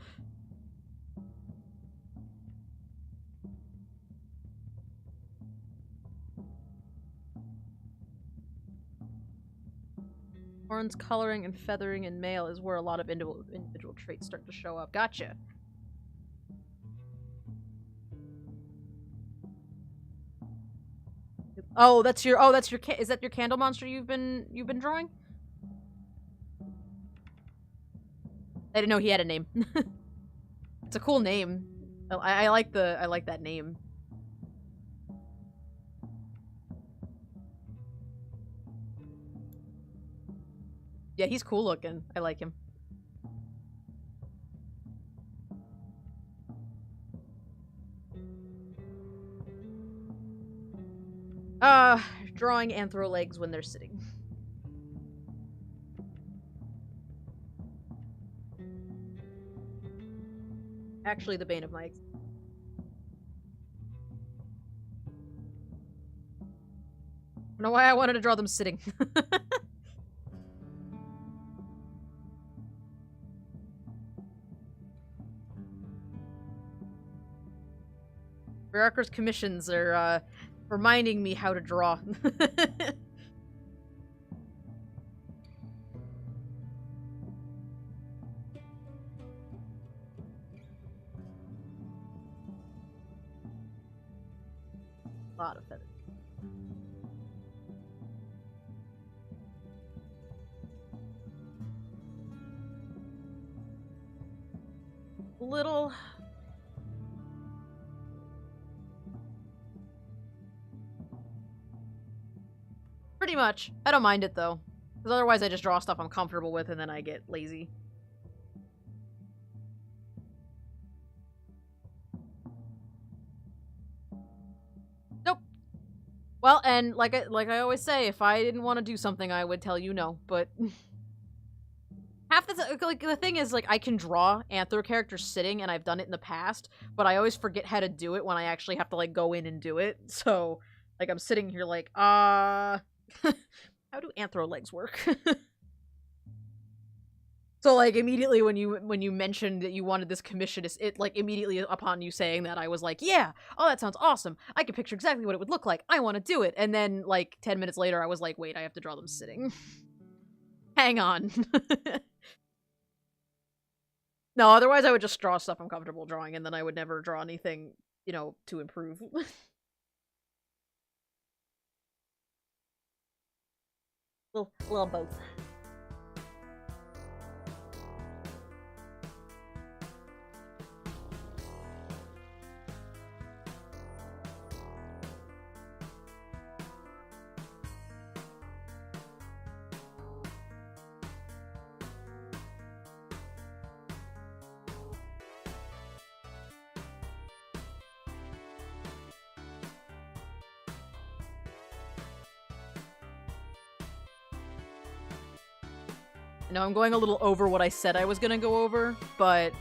Horns, coloring, and feathering in male is where a lot of individual traits start to show up. Gotcha. Oh, is that your candle monster you've been drawing? I didn't know he had a name. It's a cool name. I like that name. Yeah, he's cool looking. I like him. Drawing anthro legs when they're sitting. Actually, the bane of my existence. I don't know why I wanted to draw them sitting. Barakar's commissions are, reminding me how to draw. A lot of feathers. Little... Pretty much. I don't mind it, though. Because otherwise I just draw stuff I'm comfortable with and then I get lazy. Nope. Well, and like I always say, if I didn't want to do something, I would tell you no, but... Half the thing is, like, I can draw anthro characters sitting, and I've done it in the past, but I always forget how to do it when I actually have to, like, go in and do it. So, like, I'm sitting here like, how do anthro legs work? So, like, immediately when you mentioned that you wanted this commission, it, like, immediately upon you saying that, I was like, yeah, oh, that sounds awesome. I can picture exactly what it would look like. I want to do it. And then, like, 10 minutes later, I was like, wait, I have to draw them sitting. Hang on. No, otherwise I would just draw stuff I'm comfortable drawing, and then I would never draw anything, you know, to improve. little both. I know I'm going a little over what I said I was gonna go over, but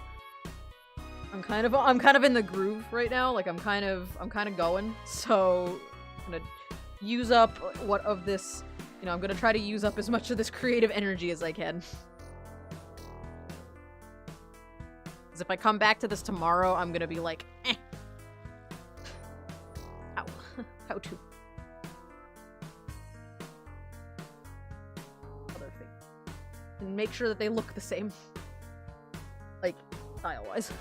I'm kind of in the groove right now. Like I'm kind of going. So I'm gonna use up what of this, you know, I'm gonna try to use up as much of this creative energy as I can. Because if I come back to this tomorrow, I'm gonna be like, eh. Ow. How to. And make sure that they look the same. Like, style-wise.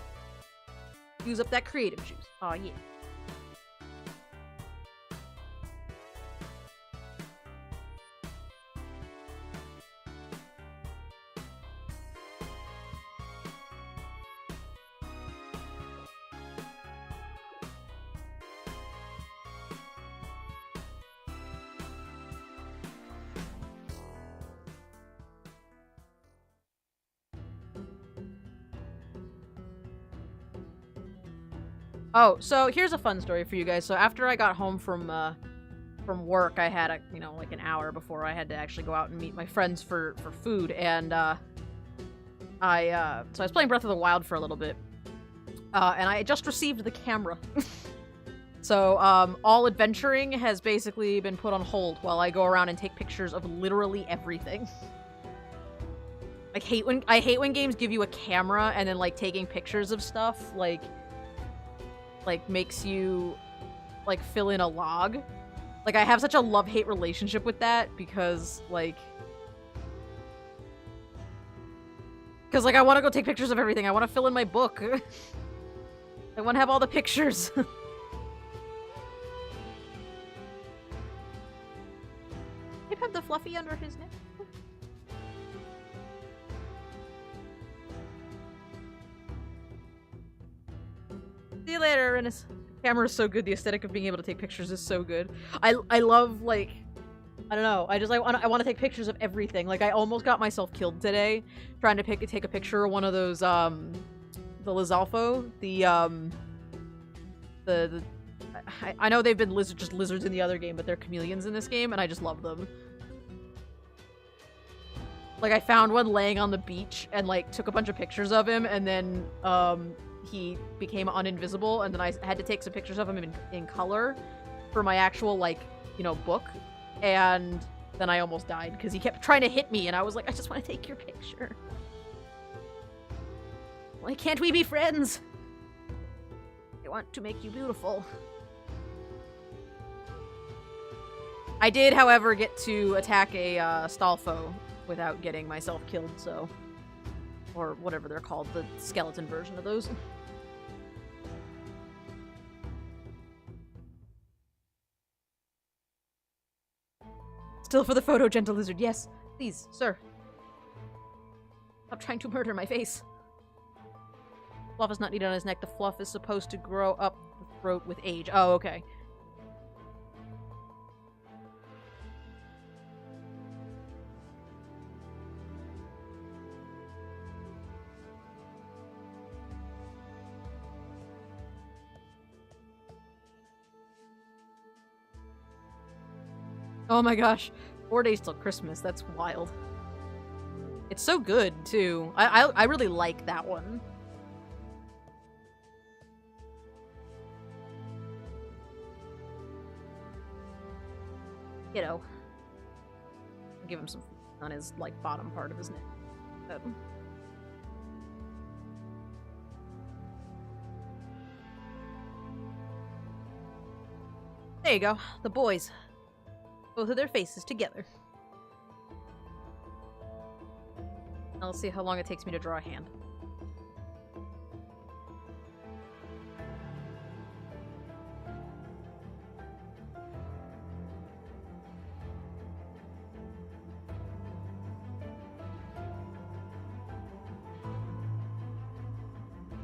Use up that creative juice. Aw, yeah. Oh, so here's a fun story for you guys. So after I got home from work, I had you know, like an hour before I had to actually go out and meet my friends for food, and so I was playing Breath of the Wild for a little bit, and I just received the camera. So all adventuring has basically been put on hold while I go around and take pictures of literally everything. I hate when games give you a camera and then like taking pictures of stuff like makes you like fill in a log. Like I have such a love-hate relationship with that because like I want to go take pictures of everything. I want to fill in my book. I want to have all the pictures. Maybe have the fluffy under his neck. See you later, Renus. Camera is so good. The aesthetic of being able to take pictures is so good. I love, like, I don't know. I want to take pictures of everything. Like, I almost got myself killed today trying to take a picture of one of those the Lizalfo, I know they've been just lizards in the other game, but they're chameleons in this game, and I just love them. Like, I found one laying on the beach and, like, took a bunch of pictures of him, and then, he became uninvisible, and then I had to take some pictures of him in color for my actual, like, you know, book, and then I almost died, because he kept trying to hit me, and I was like, I just want to take your picture. Why can't we be friends? I want to make you beautiful. I did, however, get to attack a Stalfo without getting myself killed, so... Or whatever they're called, the skeleton version of those. Still for the photo, gentle lizard. Yes, please, sir. Stop trying to murder my face. Fluff is not needed on his neck. The fluff is supposed to grow up the throat with age. Oh, okay. Oh my gosh. 4 days till Christmas. That's wild. It's so good, too. I really like that one. You know. I'll give him some on his, like, bottom part of his neck. There you go. The boys. Both of their faces together. I'll see how long it takes me to draw a hand.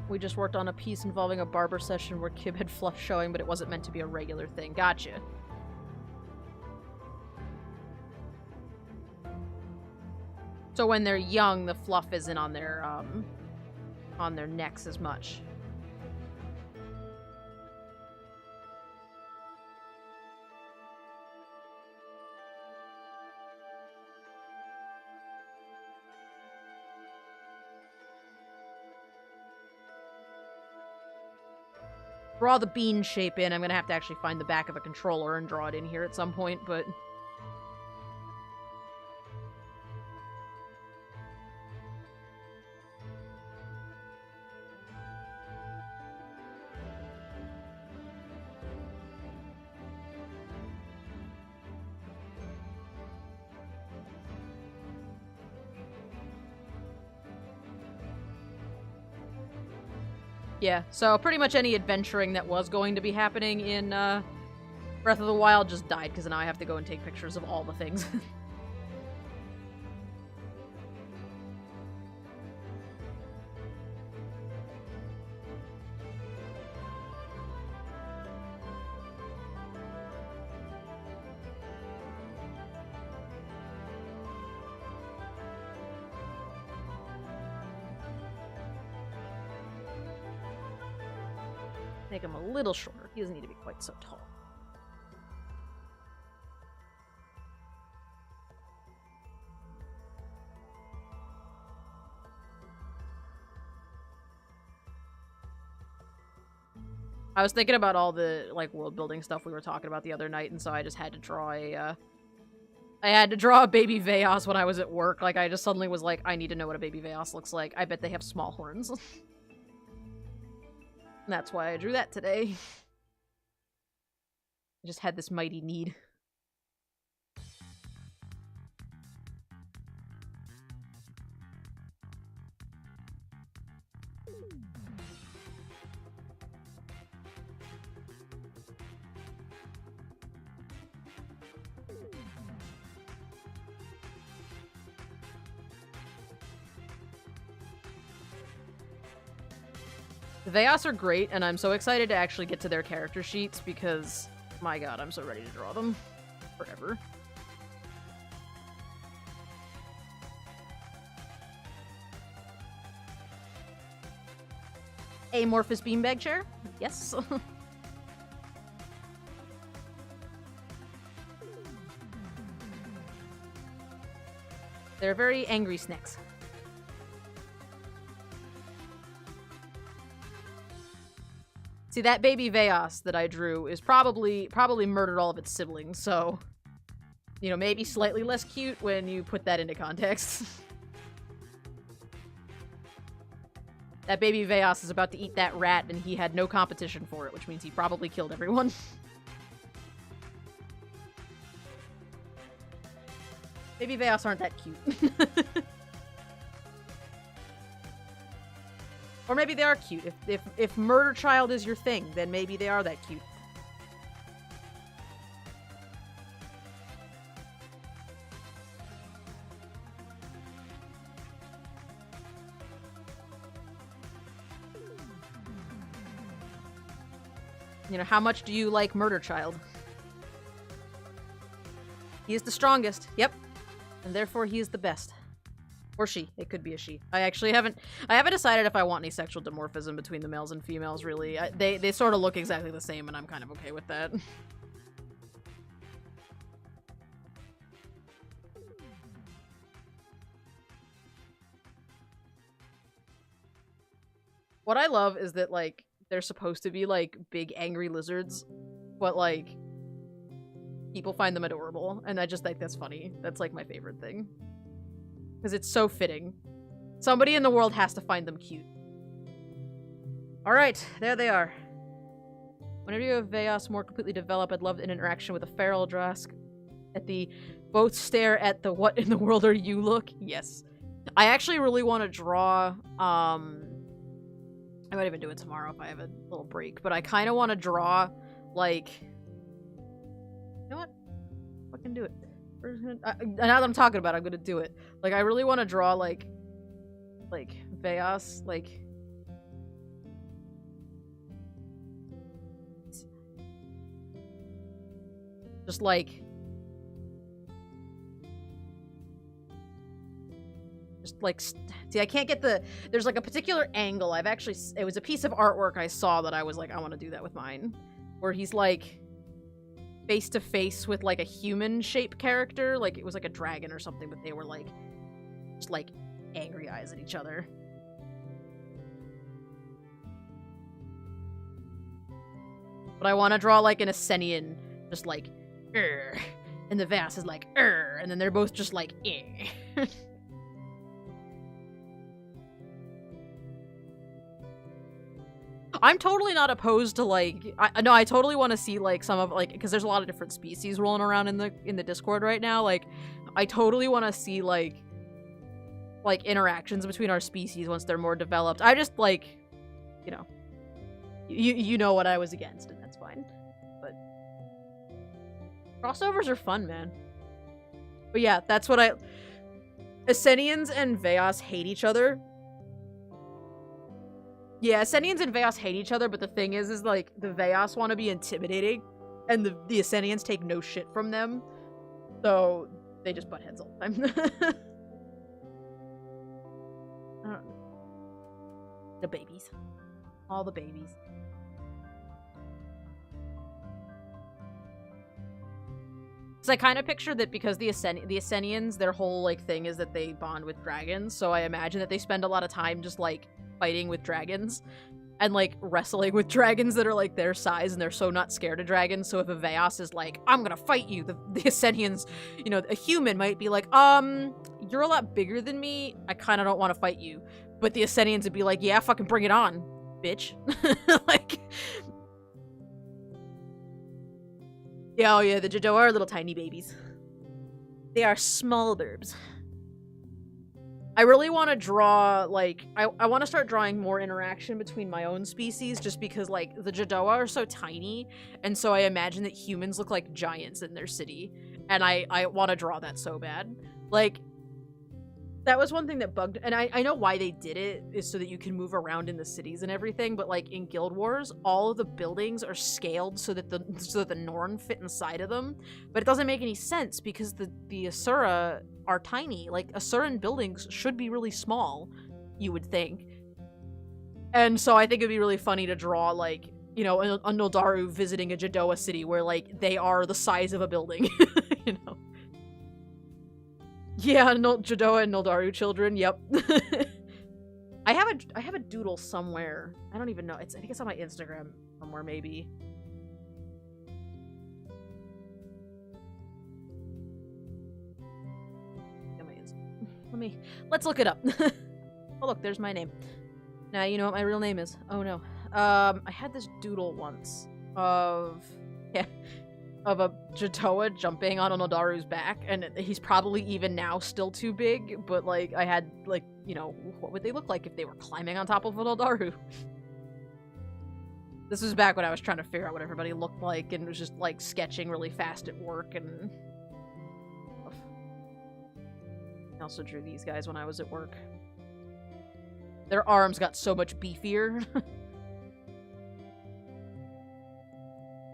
We just worked on a piece involving a barber session where Kib had fluff showing, but it wasn't meant to be a regular thing. Gotcha. So when they're young, the fluff isn't on their necks as much. Draw the bean shape in. I'm gonna have to actually find the back of a controller and draw it in here at some point, but... Yeah, so pretty much any adventuring that was going to be happening in Breath of the Wild just died, because now I have to go and take pictures of all the things. Make him a little shorter. He doesn't need to be quite so tall. I was thinking about all the, like, world building stuff we were talking about the other night, and so I just had to draw a, I had to draw a baby Veos when I was at work. Like, I just suddenly was like, I need to know what a baby Veos looks like. I bet they have small horns. And that's why I drew that today. I just had this mighty need. The Veos are great, and I'm so excited to actually get to their character sheets because, my god, I'm so ready to draw them. Forever. Amorphous beanbag chair? Yes. They're very angry snacks. See, that baby Veos that I drew is probably murdered all of its siblings, so, you know, maybe slightly less cute when you put that into context. That baby Veos is about to eat that rat, and he had no competition for it, which means he probably killed everyone. Baby Veos aren't that cute. Or maybe they are cute. If murder child is your thing, then maybe they are that cute. You know, how much do you like Murder Child? He is the strongest. Yep. And therefore he is the best. Or she. It could be a she. I haven't decided if I want any sexual dimorphism between the males and females, really. They sort of look exactly the same, and I'm kind of okay with that. What I love is that, like, they're supposed to be, like, big angry lizards, but, like, people find them adorable, and I just think that's funny. That's, like, my favorite thing. Because it's so fitting. Somebody in the world has to find them cute. Alright, there they are. Whenever you have Veos more completely developed, I'd love an interaction with a feral Drask. Both stare at the what in the world are you look. Yes. I actually really want to draw, I might even do it tomorrow if I have a little break, but I kind of want to draw, like, you know what? Fucking do it. Now that I'm talking about it, I'm gonna do it. Like, I really want to draw, like, Veos, like, just, like, see, I can't get there's, like, a particular angle. It was a piece of artwork I saw that I was like, I want to do that with mine. Where he's, like, face to face with, like, a human-shaped character. Like, it was, like, a dragon or something, but they were, like, just, like, angry eyes at each other. But I want to draw, like, an Ascenian, just, like, Urgh. And the Veos is like, Urgh. And then they're both just, like, eh. I'm totally not opposed to, like, I totally want to see, like, some of, like, because there's a lot of different species rolling around in the Discord right now. Like, I totally want to see, like, interactions between our species once they're more developed. I just, like, you know, you know what I was against, and that's fine. But crossovers are fun, man. But yeah, that's what Ascenians and Veos hate each other. Yeah, Ascenians and Veos hate each other, but the thing is like, the Veos want to be intimidating, and the Ascenians take no shit from them, so they just butt heads all the time. The babies. All the babies. So I kind of picture that because the Ascenians, their whole, like, thing is that they bond with dragons, so I imagine that they spend a lot of time just, like, fighting with dragons and, like, wrestling with dragons that are, like, their size, and they're so not scared of dragons. So if a Veos is like, I'm gonna fight you, the Ascenians, you know, a human might be like, you're a lot bigger than me, I kind of don't want to fight you. But the Ascenians would be like, yeah, fucking bring it on, bitch. Like, yeah, oh yeah, the Jadoa are little tiny babies. They are small burbs. I really want to draw, like, I want to start drawing more interaction between my own species, just because, like, the Jadoa are so tiny, and so I imagine that humans look like giants in their city, and I want to draw that so bad. Like, That was one thing that bugged, and I know why they did it, is so that you can move around in the cities and everything, but like in Guild Wars, all of the buildings are scaled so that the Norn fit inside of them, but it doesn't make any sense because the Asura are tiny. Like, Asuran buildings should be really small, you would think. And so I think it'd be really funny to draw, like, you know, a Noldaru visiting a Jadoa city where, like, they are the size of a building, you know? Yeah, Jadoa and Noldaru children, yep. I have a doodle somewhere. I don't even know. I think it's on my Instagram somewhere, maybe. Let's look it up. Oh, look, there's my name. Now you know what my real name is. Oh no. I had this doodle once of a Jadoa jumping on Noldaru's back, and he's probably even now still too big, but like I had, like, you know, what would they look like if they were climbing on top of a Noldaru? This was back when I was trying to figure out what everybody looked like and was just like sketching really fast at work, and I also drew these guys when I was at work. Their arms got so much beefier.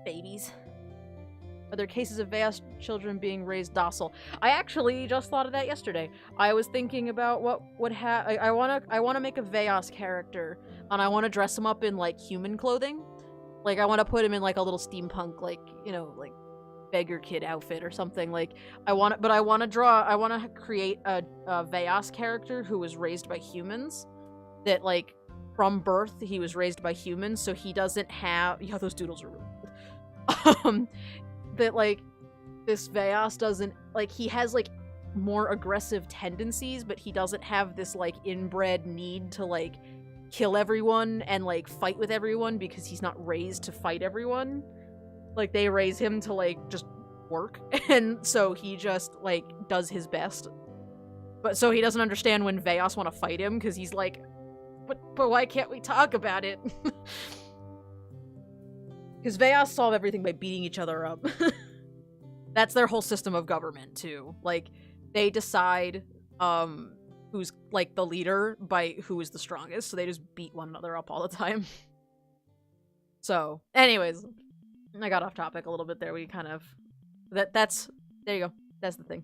Babies. Are there cases of Veos children being raised docile? I actually just thought of that yesterday. I was thinking about what would I wanna make a Veos character, and I wanna dress him up in like human clothing. Like, I wanna put him in like a little steampunk, like, you know, like beggar kid outfit or something. Like, I wanna create a Veos character who was raised by humans. That, like, from birth he was raised by humans, so he doesn't have, yeah, those doodles are really good. That, like, this Veos doesn't, like, he has, like, more aggressive tendencies, but he doesn't have this, like, inbred need to, like, kill everyone and, like, fight with everyone because he's not raised to fight everyone. Like, they raise him to, like, just work, and so he just, like, does his best. But so he doesn't understand when Veos want to fight him, because he's like, but why can't we talk about it? Because Veos solve everything by beating each other up. That's their whole system of government, too. Like, they decide who's, like, the leader by who is the strongest, so they just beat one another up all the time. So, anyways, I got off topic a little bit there. We kind of... That's... There you go. That's the thing.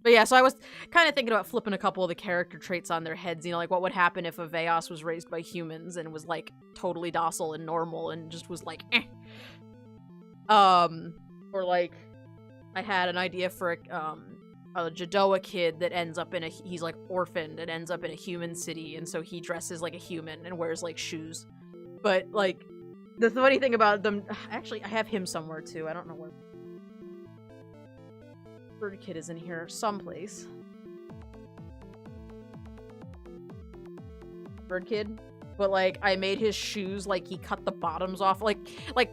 But yeah, so I was kind of thinking about flipping a couple of the character traits on their heads, you know, like what would happen if a Veos was raised by humans and was, like, totally docile and normal and just was like, eh. Or, like, I had an idea for a Jadoa kid that ends up in he's, like, orphaned and ends up in a human city, and so he dresses like a human and wears, like, shoes. But, like, the funny thing about them, actually, I have him somewhere, too. I don't know where. Bird Kid is in here someplace. Bird Kid. But, like, I made his shoes, like, he cut the bottoms off. Like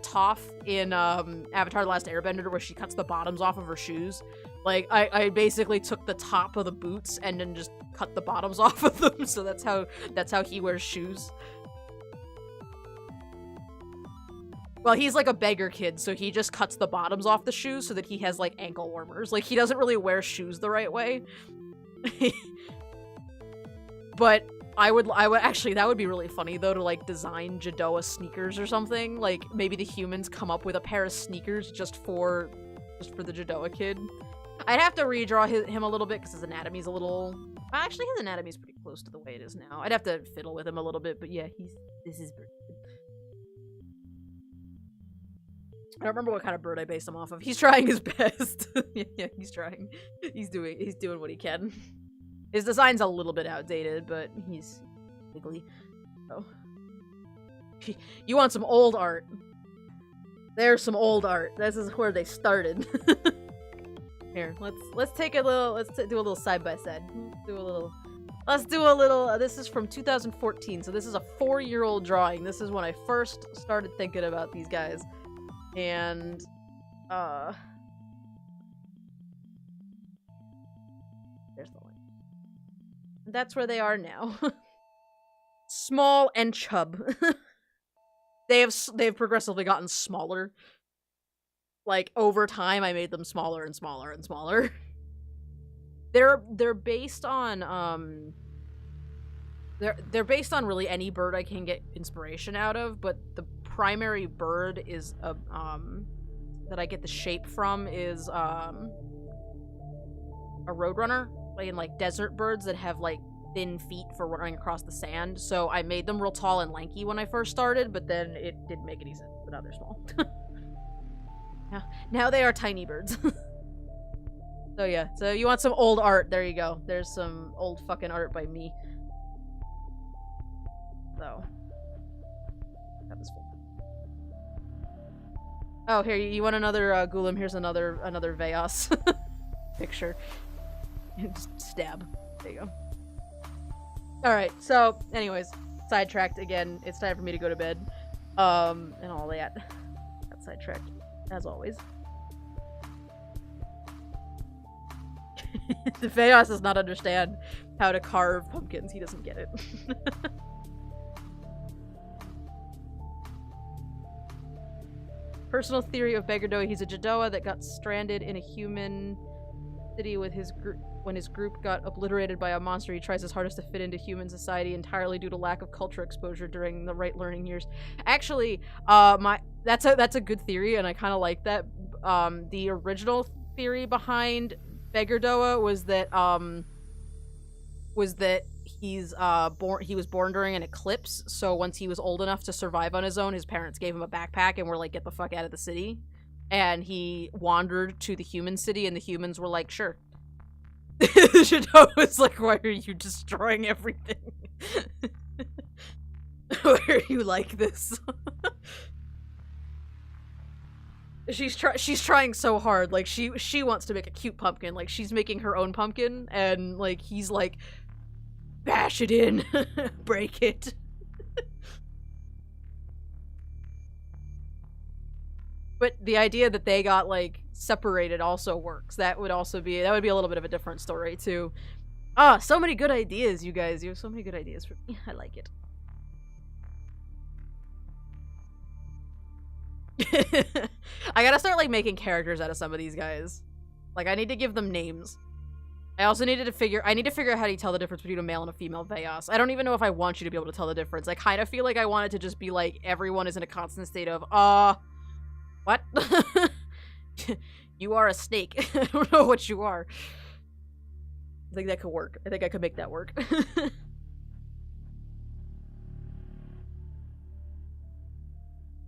Toph in Avatar: The Last Airbender, where she cuts the bottoms off of her shoes. Like, I basically took the top of the boots and then just cut the bottoms off of them, so that's how he wears shoes. Well, he's like a beggar kid, so he just cuts the bottoms off the shoes so that he has, like, ankle warmers. Like, he doesn't really wear shoes the right way. But I would actually, that would be really funny, though, to, like, design Jadoa sneakers or something. Like, maybe the humans come up with a pair of sneakers just for the Jadoa kid. I'd have to redraw him a little bit, because his anatomy's a little... Actually, his anatomy's pretty close to the way it is now. I'd have to fiddle with him a little bit, but yeah, this is... I don't remember what kind of bird I based him off of. He's trying his best. Yeah, he's trying. He's doing what he can. His design's a little bit outdated, but he's wiggly. Oh. You want some old art? There's some old art. This is where they started. Here, let's take a little. Let's do a little side by side. Let's do a little. This is from 2014, so this is a 4-year-old drawing. This is when I first started thinking about these guys. And, there's the line. That's where they are now. Small and chub. They've progressively gotten smaller. Like, over time, I made them smaller and smaller and smaller. They're based on they're based on really any bird I can get inspiration out of, but the primary bird is that I get the shape from is a roadrunner, in like desert birds that have like thin feet for running across the sand. So I made them real tall and lanky when I first started, but then it didn't make any sense. But now they're small. Now they are tiny birds. So yeah, so you want some old art, there you go. There's some old fucking art by me. So. That was full. Oh, here, you want another Ghoulam? Here's another Veos picture. Just stab. There you go. Alright, so, anyways, sidetracked again. It's time for me to go to bed. And all that. Got sidetracked, as always. The Veos does not understand how to carve pumpkins. He doesn't get it. Personal theory of Beggardoa. He's a Jadoa that got stranded in a human city with his group. When his group got obliterated by a monster, he tries his hardest to fit into human society entirely due to lack of culture exposure during the right learning years. Actually, that's a good theory, and I kind of like that. The original theory behind Beggardoa was that he was born during an eclipse, so once he was old enough to survive on his own, his parents gave him a backpack and were like, get the fuck out of the city. And he wandered to the human city, and the humans were like, sure. Jadoa was like, why are you destroying everything? Why are you like this? She's trying so hard. Like, she wants to make a cute pumpkin. Like, she's making her own pumpkin, and like he's like, bash it in. Break it. But the idea that they got like separated also works. That would be a little bit of a different story too. Ah, so many good ideas, you guys. You have so many good ideas for me. I like it. I gotta start like making characters out of some of these guys. Like, I need to give them names. I also needed to figure out how to tell the difference between a male and a female Veos. I don't even know if I want you to be able to tell the difference. I kind of feel like I want it to just be like, everyone is in a constant state of, what? You are a snake. I don't know what you are. I think that could work. I think I could make that work.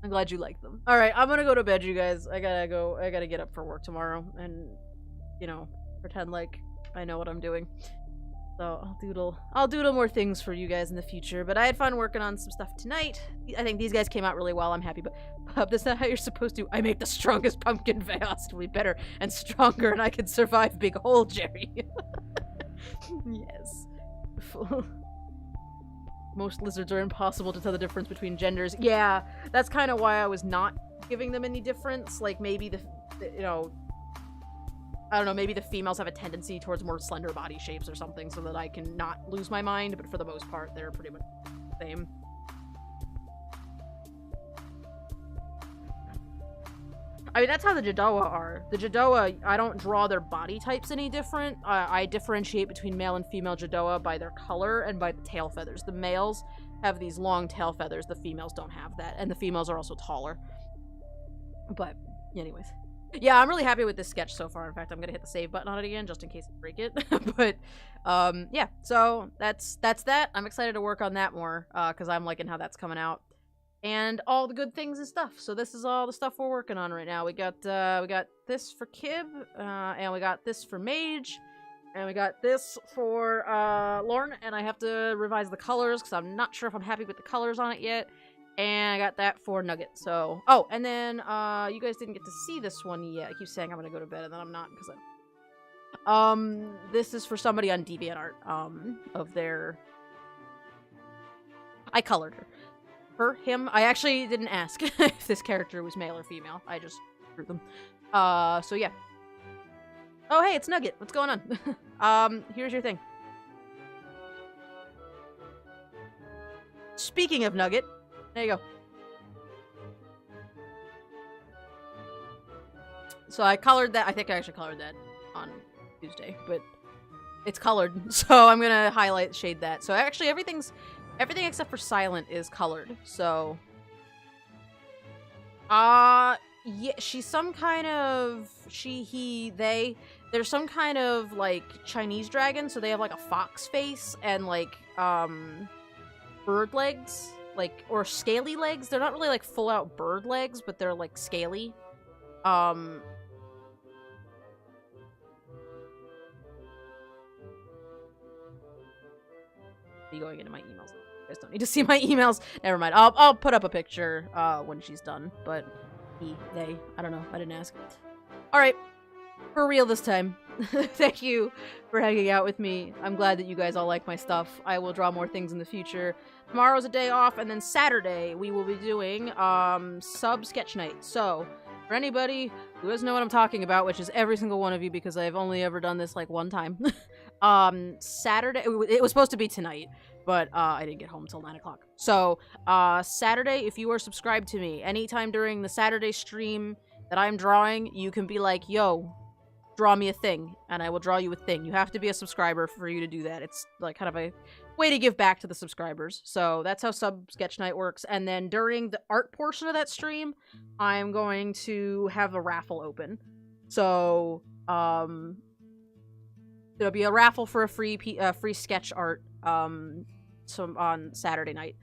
I'm glad you like them. Alright, I'm gonna go to bed, you guys. I gotta get up for work tomorrow and, you know, pretend like I know what I'm doing. So I'll doodle more things for you guys in the future, but I had fun working on some stuff tonight. I think these guys came out really well. I'm happy, but that's not how you're supposed to. I make the strongest pumpkin Veos to be better and stronger, and I can survive big hole, Jerry. Yes. Most lizards are impossible to tell the difference between genders. Yeah, that's kind of why I was not giving them any difference. Like, maybe you know, I don't know, maybe the females have a tendency towards more slender body shapes or something so that I can not lose my mind, but for the most part, they're pretty much the same. I mean, that's how the Jadoa are. The Jadoa, I don't draw their body types any different. I differentiate between male and female Jadoa by their color and by the tail feathers. The males have these long tail feathers. The females don't have that. And the females are also taller. But, anyways. Yeah, I'm really happy with this sketch so far. In fact, I'm gonna hit the save button on it again just in case I break it. But, yeah. So, that's that. I'm excited to work on that more, because I'm liking how that's coming out. And all the good things and stuff. So this is all the stuff we're working on right now. We got this for Kib, and we got this for Mage, and we got this for Lorne, and I have to revise the colors because I'm not sure if I'm happy with the colors on it yet. And I got that for Nugget. So, oh, and then you guys didn't get to see this one yet. I keep saying I'm gonna go to bed, and then I'm not because this is for somebody on DeviantArt, of their. I colored her. Him. I actually didn't ask if this character was male or female. I just drew them. So yeah. Oh, hey, it's Nugget. What's going on? Here's your thing. Speaking of Nugget, there you go. So I colored that. I think I actually colored that on Tuesday, but It's colored, so I'm gonna highlight shade that. So actually everything except for silent is colored. So yeah, she's some kind of they. There's some kind of like Chinese dragon, so they have like a fox face and like bird legs, like, or scaly legs. They're not really like full out bird legs, but they're like scaly. Are you going into my emails? You guys don't need to see my emails. Never mind. I'll put up a picture when she's done. But they, I don't know. I didn't ask. All right, for real this time. Thank you for hanging out with me. I'm glad that you guys all like my stuff. I will draw more things in the future. Tomorrow's a day off, and then Saturday we will be doing sub sketch night. So for anybody who doesn't know what I'm talking about, which is every single one of you because I've only ever done this like one time. Saturday, it was supposed to be tonight, but I didn't get home until 9 o'clock. So Saturday, if you are subscribed to me, anytime during the Saturday stream that I'm drawing, you can be like, yo, draw me a thing, and I will draw you a thing. You have to be a subscriber for you to do that. It's like kind of a way to give back to the subscribers. So that's how sub sketch night works. And then during the art portion of that stream, I'm going to have a raffle open. So there'll be a raffle for a free sketch art on Saturday night.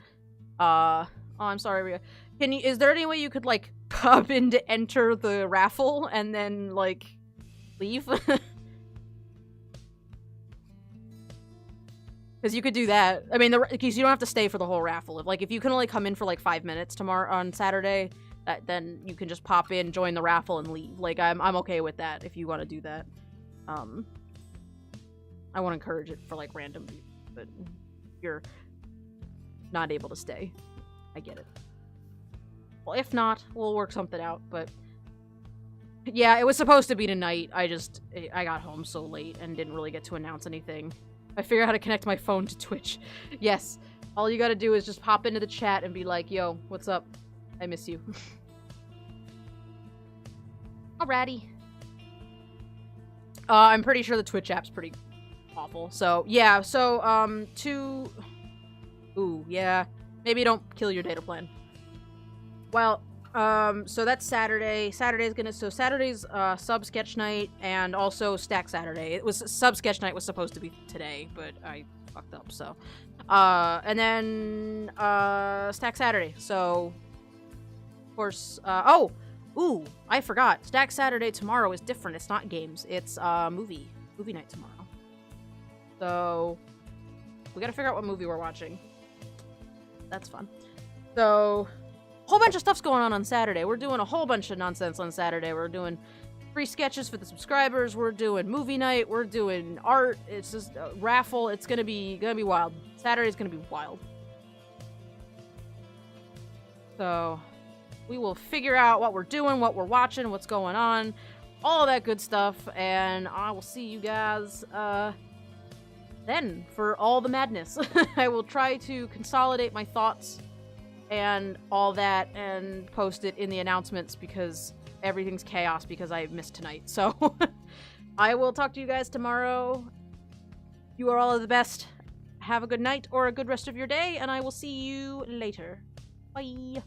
Oh, I'm sorry, Rhea. Is there any way you could like pop in to enter the raffle and then like leave? Because you could do that. I mean, because you don't have to stay for the whole raffle. If you can only come in for like 5 minutes tomorrow on Saturday, then you can just pop in, join the raffle, and leave. Like, I'm okay with that if you want to do that. I won't encourage it for like random people, but if you're not able to stay, I get it. Well, if not, we'll work something out. But yeah, it was supposed to be tonight. I got home so late and didn't really get to announce anything. I figured out how to connect my phone to Twitch. Yes, all you gotta do is just pop into the chat and be like, yo, what's up? I miss you. Alrighty. I'm pretty sure the Twitch app's pretty awful. So, yeah, so, ooh, yeah. Maybe don't kill your data plan. Well, so that's Saturday. Saturday's sub sketch night and also Stack Saturday. Sub sketch night was supposed to be today, but I fucked up, so. And then, Stack Saturday. So, of course, ooh, I forgot. Stack Saturday tomorrow is different. It's not games. It's, movie night tomorrow. So, we gotta figure out what movie we're watching. That's fun. So, a whole bunch of stuff's going on Saturday. We're doing a whole bunch of nonsense on Saturday. We're doing free sketches for the subscribers. We're doing movie night. We're doing art. It's just a raffle. It's gonna be wild. Saturday's gonna be wild. So, we will figure out what we're doing, what we're watching, what's going on, all that good stuff, and I will see you guys, then for all the madness. I will try to consolidate my thoughts and all that and post it in the announcements because everything's chaos because I missed tonight. So I will talk to you guys tomorrow. You are all the best. Have a good night or a good rest of your day, and I will see you later. Bye.